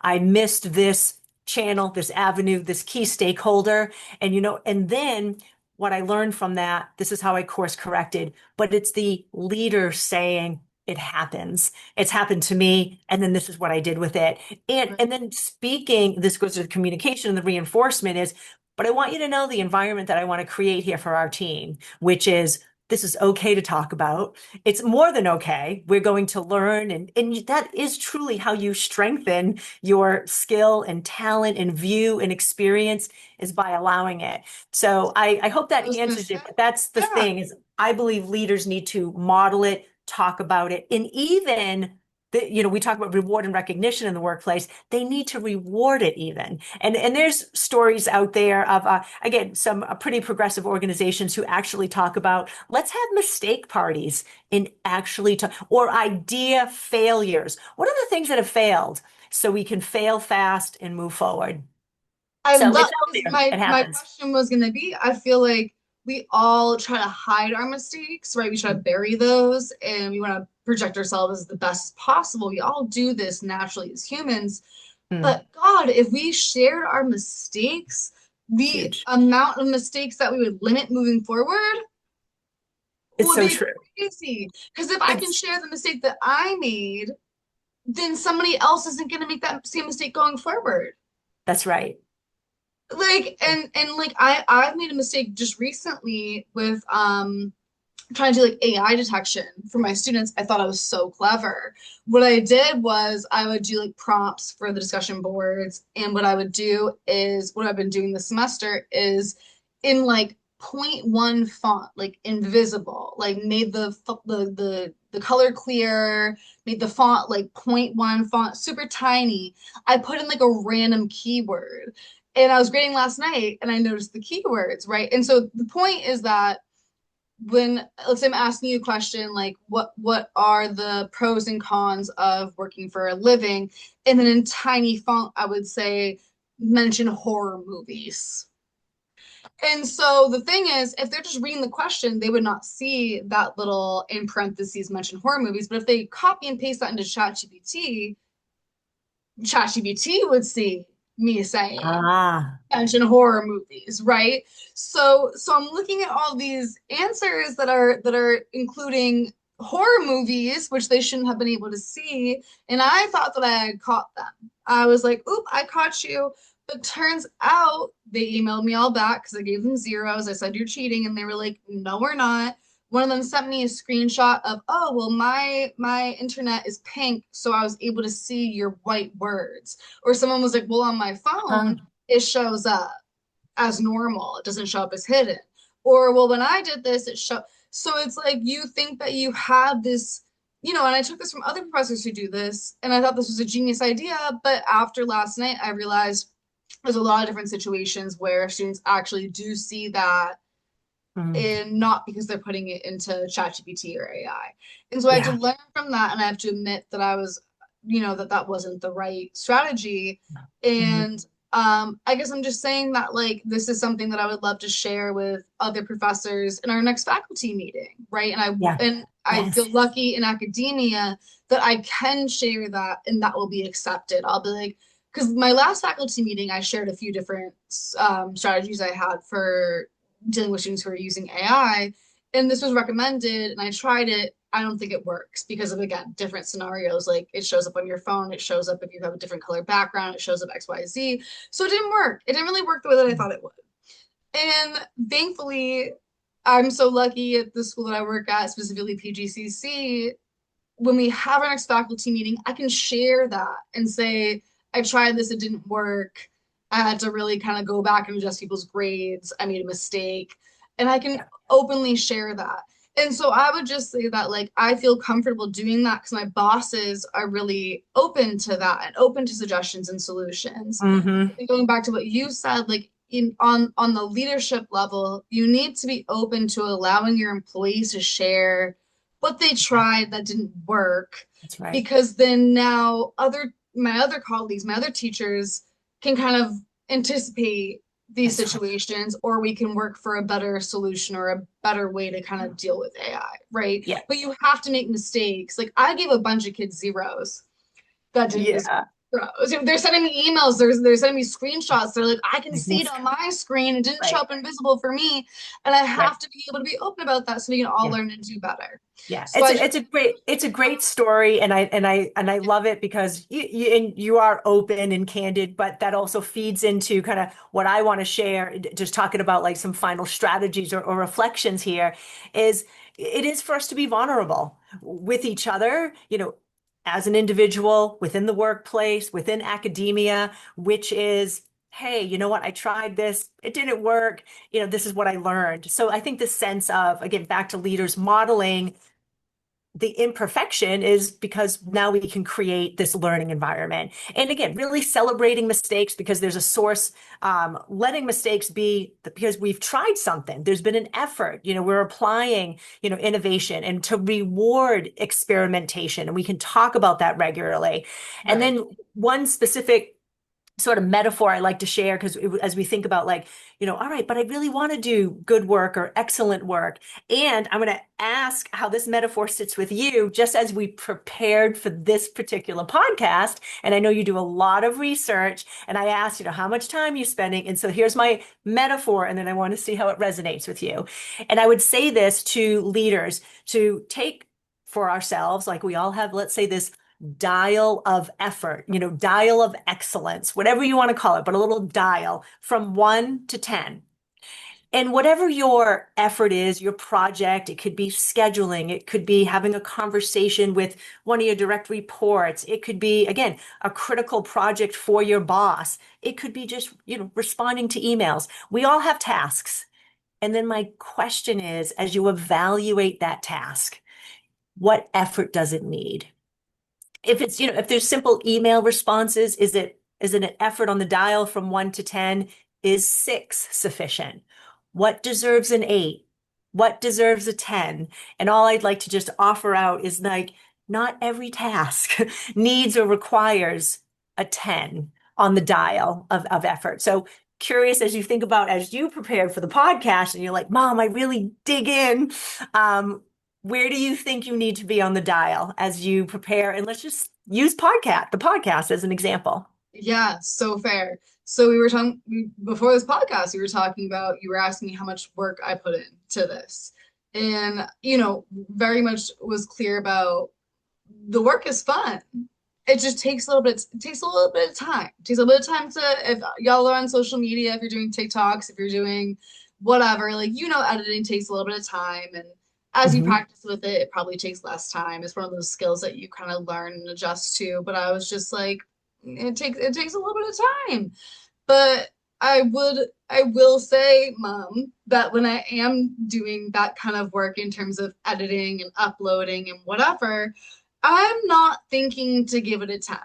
I missed this channel, this avenue, this key stakeholder. And, and then what I learned from that, this is how I course corrected, but it's the leader saying, it happens. It's happened to me, and then this is what I did with it. And right. and then speaking, this goes to the communication and the reinforcement is, but I want you to know the environment that I want to create here for our team, which is this is okay to talk about. It's more than okay. We're going to learn, and that is truly how you strengthen your skill and talent and view and experience is by allowing it. So I hope I that was gonna answers say, it, but that's the yeah. thing is I believe leaders need to model it, talk about it, and even we talk about reward and recognition in the workplace. They need to reward it even. And there's stories out there of again some pretty progressive organizations who actually talk about let's have mistake parties and actually talk or idea failures. What are the things that have failed so we can fail fast and move forward? I So love it's out because there. It my happens. question was gonna be, I feel like we all try to hide our mistakes, right? We try to bury those and we want to project ourselves as the best as possible. We all do this naturally as humans. Mm, But God, if we shared our mistakes, the huge. amount of mistakes that we would limit moving forward It's would so be true. crazy. Because if I can It's share the mistake that I made, then somebody else isn't going to make that same mistake going forward. that's right. Like and like I've made a mistake just recently with trying to do like AI detection for my students. I thought I was so clever. What I did was I would do like prompts for the discussion boards, and what I would do is what I've been doing this semester is in like point 0.1 font, like invisible, like made the color clear, made the font like point 0.1 font, super tiny. I put in like a random keyword. And I was grading last night and I noticed the keywords, right? And so the point is that when let's say I'm asking you a question like what are the pros and cons of working for a living, and then in tiny font I would say mention horror movies. And so the thing is, if they're just reading the question, they would not see that little in parentheses mention horror movies. But if they copy and paste that into ChatGPT, ChatGPT would see me saying Ah, mention horror movies, right? So I'm looking at all these answers that are including horror movies, which they shouldn't have been able to see, and I thought that I had caught them. I was like, "Oop, I caught you." But turns out they emailed me all back because I gave them zeros. I said you're cheating, and they were like, "No, we're not." One of them sent me a screenshot of, "Oh, well, my internet is pink, so I was able to see your white words." Or someone was like, "Well, on my huh. phone, it shows up as normal. It doesn't show up as hidden." Or, well, when I did this, it showed. So it's like you think that you have this, and I took this from other professors who do this, and I thought this was a genius idea. But after last night, I realized there's a lot of different situations where students actually do see that, Mm. and not because they're putting it into ChatGPT or AI. And so I had to Yeah. learn from that, and I have to admit that I was, that that wasn't the right strategy. Mhm. And I guess I'm just saying that like this is something that I would love to share with other professors in our next faculty meeting, right? Yeah. And I Yes. feel lucky in academia that I can share that and that will be accepted. I'll be like, because my last faculty meeting, I shared a few different strategies I had for dealing with students who are using AI. And this was recommended, and I tried it. I don't think it works because of, again, different scenarios. Like it shows up on your phone, it shows up if you have a different color background, it shows up XYZ. So it didn't work. It didn't really work the way that I thought it would. And thankfully, I'm so lucky at the school that I work at, specifically PGCC, when we have our next faculty meeting, I can share that and say, I tried this, it didn't work. I had to really kind of go back and adjust people's grades. I made a mistake. And I can Yeah. openly share that. And so I would just say that, like, I feel comfortable doing that because my bosses are really open to that and open to suggestions and solutions. Hmm. And going back to what you said, like, on the leadership level, you need to be open to allowing your employees to share what they tried that didn't work, That's right. because then now my other colleagues, my other teachers can kind of anticipate these That's right. situations, or we can work for a better solution or a better way to kind of deal with AI, right? Yeah. But you have to make mistakes. Like I gave a bunch of kids zeros that didn't deserve Yeah. zeros. They're sending me emails, they're sending me screenshots. They're like, I can Making see us- it on my screen. It didn't show Right. up invisible for me. And I Right. have to be able to be open about that so we can all Yeah. learn to do better. Yeah, So I just it's a great story, and I love it because you are open and candid, but that also feeds into kind of what I want to share. Just talking about like some final strategies or reflections here is it is for us to be vulnerable with each other, as an individual, within the workplace, within academia, which is, hey, you know what? I tried this, it didn't work. This is what I learned. So I think the sense of, again, back to leaders modeling the imperfection is because now we can create this learning environment. And again, really celebrating mistakes because there's a source, letting mistakes be because we've tried something. There's been an effort, we're applying, innovation and to reward experimentation. And we can talk about that regularly. And right. then one specific sort of metaphor I like to share because as we think about like, all right, but I really want to do good work or excellent work. And I'm going to ask how this metaphor sits with you, just as we prepared for this particular podcast. And I know you do a lot of research, and I asked, how much time are you spending? And so here's my metaphor, and then I want to see how it resonates with you. And I would say this to leaders to take for ourselves, like we all have, let's say this dial of effort, dial of excellence, whatever you want to call it, but a little dial from 1 to 10. And whatever your effort is, your project, it could be scheduling, it could be having a conversation with one of your direct reports, it could be, again, a critical project for your boss, it could be just, responding to emails. We all have tasks. And then my question is, as you evaluate that task, what effort does it need? If it's, if there's simple email responses, is it an effort on the dial from 1 to 10? Is 6 sufficient? What deserves an 8? What deserves a 10? And all I'd like to just offer out is like, not every task needs or requires a 10 on the dial of effort. So curious as you think about as you prepared for the podcast and you're like, Mom, I really dig in. Where do you think you need to be on the dial as you prepare? And let's just use the podcast as an example. Yeah, so fair. So we were talking before this podcast, we were talking about, you were asking me how much work I put into this. And, very much was clear about the work is fun. It just takes a little bit, it takes a little bit of time. It takes a little bit of time to, if y'all are on social media, if you're doing TikToks, if you're doing whatever, like, editing takes a little bit of time. And as you Mhm. practice with it, it probably takes less time. It's one of those skills that you kind of learn and adjust to. But I was just like, it takes a little bit of time. But I will say, Mom, that when I am doing that kind of work in terms of editing and uploading and whatever, I'm not thinking to give it a 10.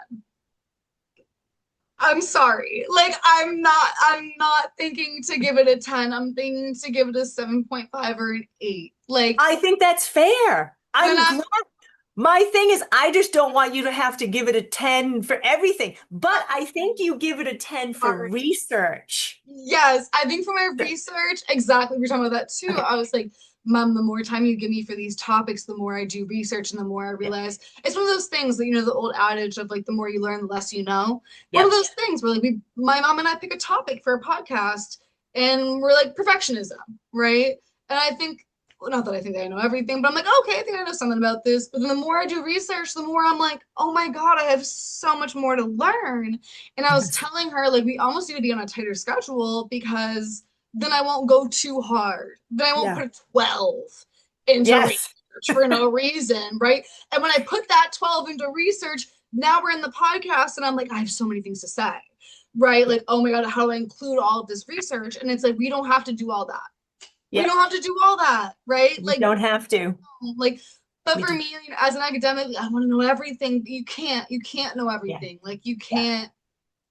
I'm sorry. Like I'm not thinking to give it a 10. I'm thinking to give it a 7.5 or an 8. Like I think that's fair. when I'm I'm glad. My thing is, I just don't want you to have to give it a 10 for everything. But I think you give it a 10 for sorry. research. Yes, I think for my So- research, exactly. We were talking about that too. Okay. I was like, Mom, the more time you give me for these topics, the more I do research and the more I Yeah. realize it's one of those things that, the old adage of like, the more you learn, the less you know. One of Yep. those things where like my mom and I pick a topic for a podcast and we're like perfectionism, right? And I think, well, not that I think I know everything, but I'm like, okay, I think I know something about this. But then the more I do research, the more I'm like, oh my God, I have so much more to learn. And I was Yes. telling her, like, we almost need to be on a tighter schedule because then I won't go too hard. Then I won't Yeah. put 12 into Yes. research for no reason, right? And when I put that 12 into research, now we're in the podcast and I'm like, I have so many things to say, right? Yeah. Like, oh my God, how do I include all of this research? And it's like, we don't have to do all that. We don't Yep. have to do all that, right? You Like, don't have to. like, but You for do. me, as an academic, I want to know everything. You can't know Yeah. everything. Like, you Yeah. can't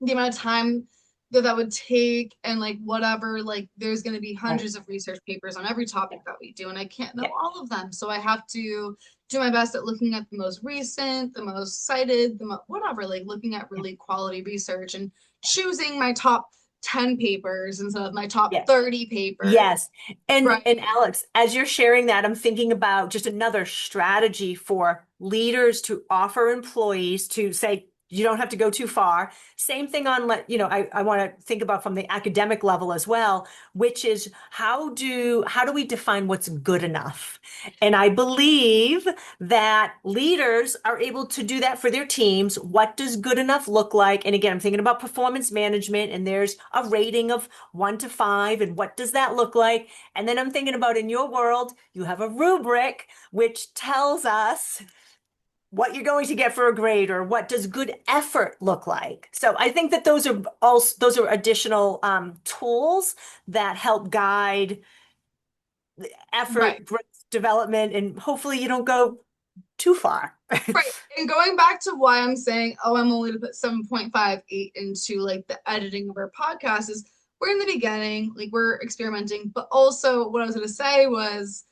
the amount of time that would take and like whatever like there's going to be Right. hundreds of research papers on every Yeah. topic that we do and I can't know Yeah. all of them so I have to do my best at looking at the most recent, the most cited, whatever, like looking at Yeah. really quality research and choosing my top 10 papers instead of my top Yeah. 30 papers, Yes. And right? Alex, as you're sharing that, I'm thinking about just another strategy for leaders to offer employees to say, you don't have to go too far. Same thing on I want to think about from the academic level as well, which is how do we define what's good enough? And I believe that leaders are able to do that for their teams. What does good enough look like? And again, I'm thinking about performance management, and there's a rating of 1 to 5, and what does that look like? And then I'm thinking about in your world, you have a rubric which tells us what you're going to get for a grade or what does good effort look like. So I think that those are additional tools that help guide Right. effort, growth, development, and hopefully you don't go too far. Right. And going back to why I'm saying, oh, I'm only to put 7.58 into like the editing of our podcast is we're in the beginning, like we're experimenting. But also, what I was going to say was,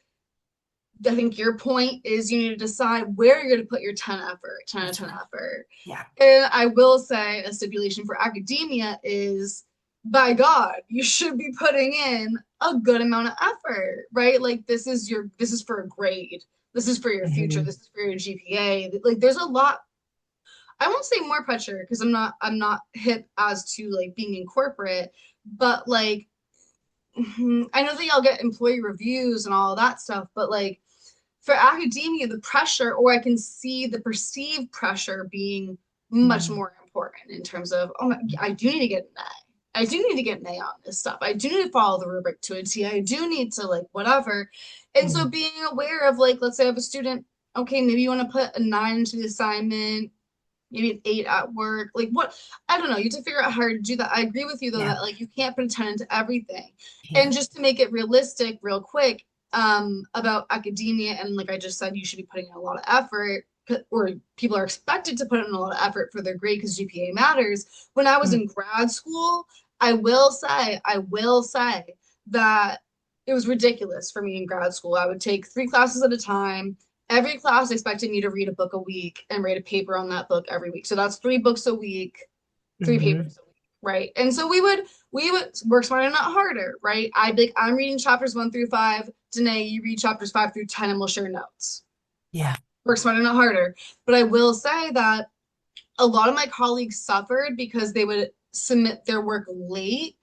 I think your point is you need to decide where you're going to put your 10 effort, 10 out of That's 10 right. effort. Yeah. And I will say a stipulation for academia is by God, you should be putting in a good amount of effort, right? Like this is for a grade. This is for your future. Mhm. This is for your GPA. Like there's a lot. I won't say more pressure because I'm not hip as to like being in corporate, but like I know that y'all get employee reviews and all of that stuff, but like for academia, the pressure, or I can see the perceived pressure being much Mhm. more important in terms of, oh, my, I do need to get an A. I do need to get an A on this stuff. I do need to follow the rubric to a T. I do need to like whatever. And so Mhm. being aware of like, let's say I have a student, okay, maybe you want to put a 9 into the assignment, maybe an 8 at work. Like what? I don't know. You have to figure out how to do that. I agree with you though Yeah. that like you can't put a 10 into everything. Yeah. And just to make it realistic, real quick, about academia, and like I just said, you should be putting in a lot of effort, or people are expected to put in a lot of effort for their grade because GPA matters. When I was Mm. in grad school, I will say that it was ridiculous for me in grad school. I would take 3 classes at a time. Every class expected me to read a book a week and write a paper on that book every week. So that's 3 books a week, 3 papers Mhm. a week, right? And so we would work smarter, not harder, right? I'd be like, I'm reading chapters 1 through 5. Danae, you read chapters 5 through 10, and we'll share notes. Yeah. Work smarter, not harder. But I will say that a lot of my colleagues suffered because they would submit their work late.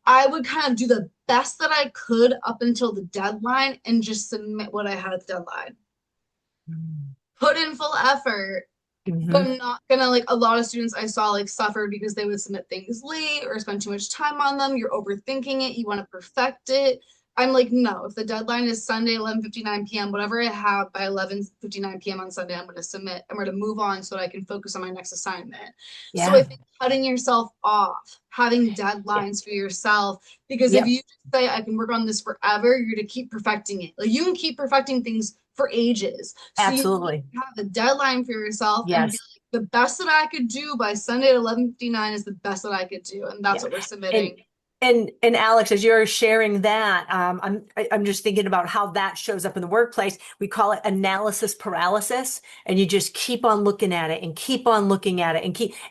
I would kind of do the best that I could up until the deadline and just submit what I had at the deadline. Put in full effort, but Mhm. I'm not gonna like a lot of students I saw like suffer because they would submit things late or spend too much time on them. You're overthinking it, you want to perfect it. I'm like, no, if the deadline is Sunday, 11:59 p.m., whatever I have by 11:59 p.m. on Sunday, I'm gonna submit. I'm gonna move on so that I can focus on my next assignment. So I Yeah. think cutting yourself off, having Yeah. deadlines for yourself, because if Yep. you just say I can work on this forever, you're gonna keep perfecting it. Like you can keep perfecting things for ages. So you Absolutely. have a deadline for yourself and be Yes. the best that I could do by Sunday at 11:59 is the best that I could do, and that's Yeah. what we're And submitting. and Alex, as you're sharing that, I'm just thinking about how that shows up in the workplace. We call it analysis paralysis, and you just keep on looking at it and keep on looking at it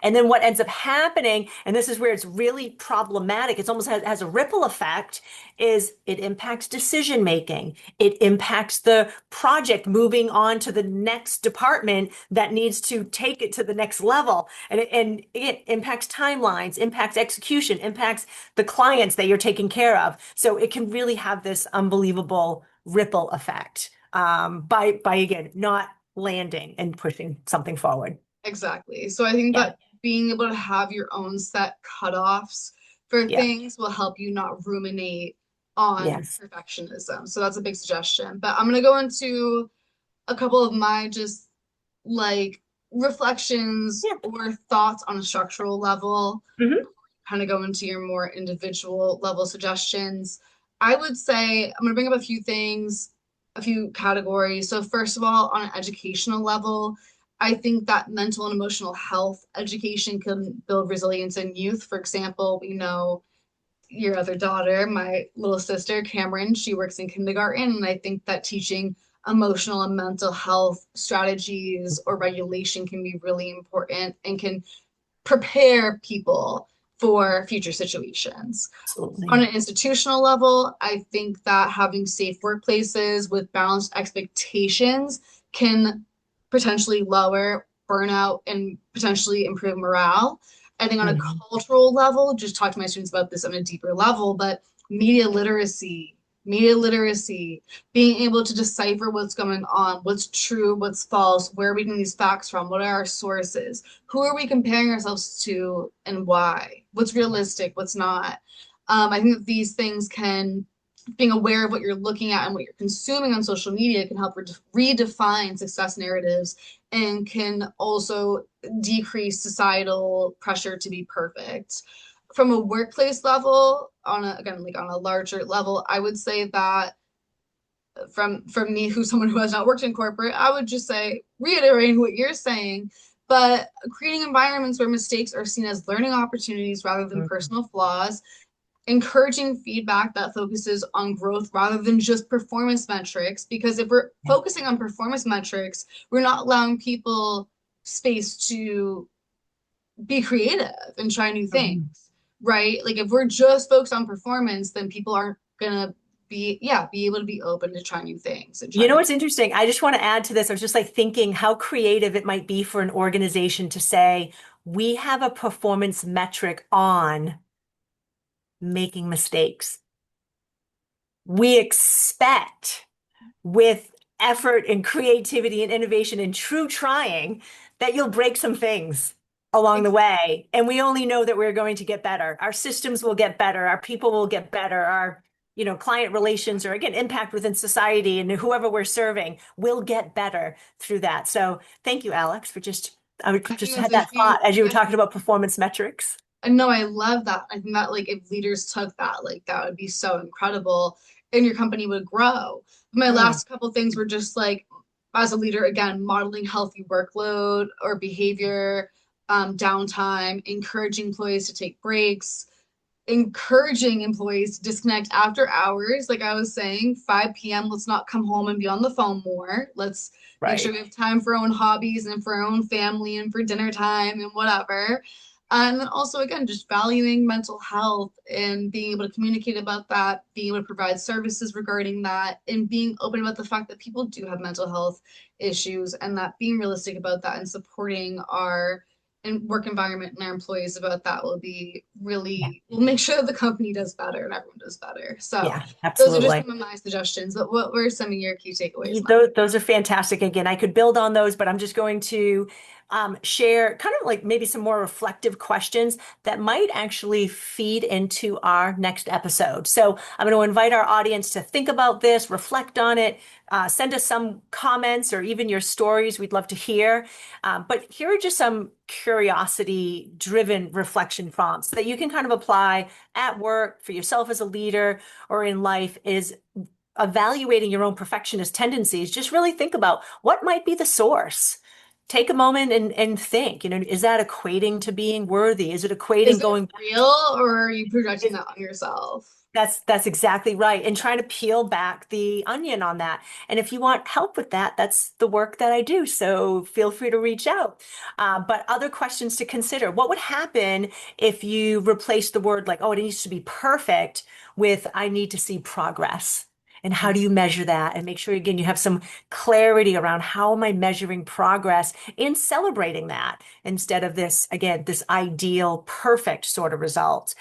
and then what ends up happening, and this is where it's really problematic. It's almost has a ripple effect, is it impacts decision making. It impacts the project moving on to the next department that needs to take it to the next level. And it impacts timelines, impacts execution, impacts the clients that you're taking care of. So it can really have this unbelievable ripple effect by again not landing and pushing something forward. Exactly. So I think Yeah. that being able to have your own set cutoffs for Yeah. things will help you not ruminate on Yes. perfectionism. So that's a big suggestion. But I'm gonna go into a couple of my just like reflections Yeah. or thoughts on a structural level, Hmm. kind of go into your more individual level suggestions. I would say I'm going to bring up a few things, a few categories. So, first of all, on an educational level, I think that mental and emotional health education can build resilience in youth. For example, we know your other daughter, my little sister, Cameron, she works in kindergarten. And I think that teaching emotional and mental health strategies or regulation can be really important and can prepare people for future situations. On Absolutely. an institutional level, I think that having safe workplaces with balanced expectations can potentially lower burnout and potentially improve morale. I think on a Mhm. cultural level, just talk to my students about this on a deeper level, but media literacy, media literacy, being able to decipher what's going on, what's true, what's false, where are we getting these facts from, what are our sources, who are we comparing ourselves to, and why, what's realistic, what's not. I think that these things can, being aware of what you're looking at and what you're consuming on social media can help redefine success narratives and can also decrease societal pressure to be perfect. From a workplace level, on a, again, like on a larger level, I would say that from me, who's someone who has not worked in corporate, I would just say reiterating what you're saying, but creating environments where mistakes are seen as learning opportunities rather than Mhm. personal flaws, encouraging feedback that focuses on growth rather than just performance metrics. Because if we're Yeah. focusing on performance metrics, we're not allowing people space to be creative and try new things, Mhm. right? Like if we're just focused on performance, then people aren't gonna be, yeah, be able to be open to try new things and try You know new. what's interesting? I just want to add to this. I was just like thinking how creative it might be for an organization to say, we have a performance metric on making mistakes. We expect with effort and creativity and innovation and true trying that you'll break some things along the way. And we only know that we're going to get better. Our systems will get better. Our people will get better. Our, client relations or again, impact within society and whoever we're serving will get better through that. So thank you, Alex, for I I just think that's had a that huge, thought as you were yeah. talking about performance metrics. And no, I love that. I think that like if leaders took that, like that would be so incredible and your company would grow. My Mm, last couple things were just like as a leader, again, modeling healthy workload or behavior, downtime, encouraging employees to take breaks, encouraging employees to disconnect after hours. Like I was saying, 5 p.m., let's not come home and be on the phone more. Let's make sure right. we have time for our own hobbies and for our own family and for dinner time and whatever. And then also, again, just valuing mental health and being able to communicate about that, being able to provide services regarding that, and being open about the fact that people do have mental health issues and that being realistic about that and supporting our and work environment and our employees about that will be Yeah. really will make sure that the company does better and everyone does better. So Yeah, those are just absolutely. some of my suggestions. But what were some of your key takeaways, Mike? Those are fantastic. Again, I could build on those, but I'm just going to share kind of like maybe some more reflective questions that might actually feed into our next episode. So I'm going to invite our audience to think about this, reflect on it, send us some comments or even your stories. We'd love to hear. But here are just some curiosity-driven reflection prompts that you can kind of apply at work for yourself as a leader or in life is evaluating your own perfectionist tendencies, just really think about what might be the source. take a moment and think, is that equating to being worthy? Is it Is equating it going real or are you projecting back? that on yourself? That's exactly right. And trying to peel back the onion on that. And if you want help with that, that's the work that I do. So feel free to reach out. But other questions to consider. What would happen if you replace the word like, oh, it needs to be perfect with I need to see progress? And how do you measure that? And make sure, again, you have some clarity around how am I measuring progress and celebrating that instead of this, again, this ideal, perfect sort of result.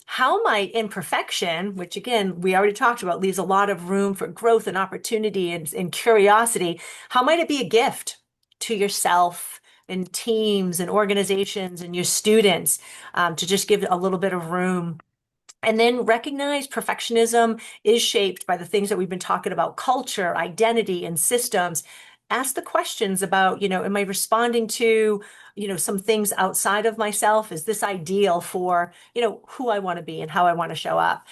How might imperfection, which again, we already talked about, leaves a lot of room for growth and opportunity and curiosity, how might it be a gift to yourself and teams and organizations and your students to just give a little bit of room and then recognize perfectionism is shaped by the things that we've been talking about, culture, identity, and systems. Ask the questions about, am I responding to, some things outside of myself? Is this ideal for, who I want to be and how I want to show up?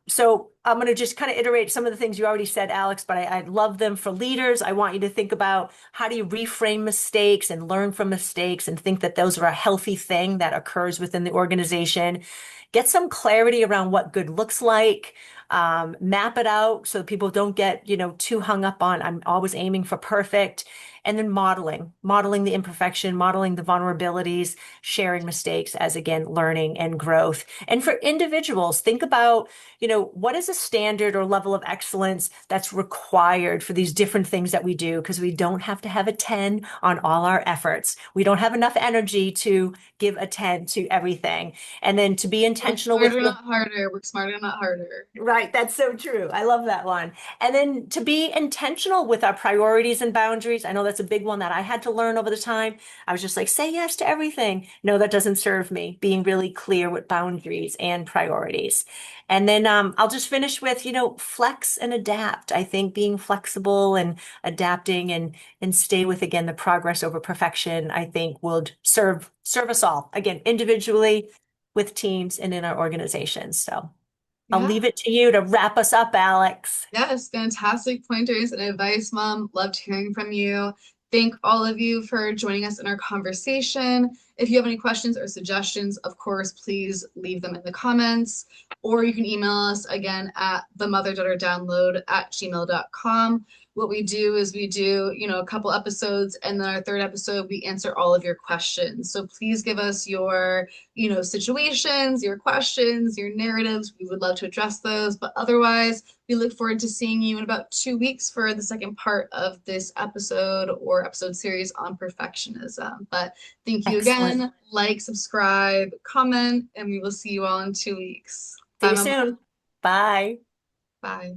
So I'm going to just kind of iterate some of the things you already said, Alex, but I love them for leaders. I want you to think about how do you reframe mistakes and learn from mistakes and think that those are a healthy thing that occurs within the organization. Get some clarity around what good looks like. Map it out so people don't get, too hung up on I'm always aiming for perfect. And then modeling the imperfection, modeling the vulnerabilities, sharing mistakes as again, learning and growth. And for individuals, think about, what is a standard or level of excellence that's required for these different things that we do? Because we don't have to have a 10 on all our efforts. We don't have enough energy to give a 10 to everything. And then to be Work intentional with smarter, your not harder. Work smarter, not harder. right, that's so true. I love that one. And then to be intentional with our priorities and boundaries. I know that's a big one that I had to learn over the time. I was just like, say yes to everything. No, that doesn't serve me. Being really clear with boundaries and priorities. And then I'll just finish with, flex and adapt. I think being flexible and adapting and stay with again the progress over perfection, I think would serve us all, again, individually, with teams, and in our organizations. So. I'll Yeah. leave it to you to wrap us up, Alex. Yes, fantastic pointers and advice, Mom. Loved hearing from you. Thank all of you for joining us in our conversation. If you have any questions or suggestions, of course, please leave them in the comments, or you can email us again at themother.download@gmail.com. What we do is we do, a couple episodes, and then our third episode, we answer all of your questions. So please give us your, situations, your questions, your narratives. We would love to address those. But otherwise, we look forward to seeing you in about 2 weeks for the second part of this episode or episode series on perfectionism. But thank you Excellent. again. Like, subscribe, comment, and we will see you all in 2 weeks. See Bye, you Mama. soon. Bye. Bye.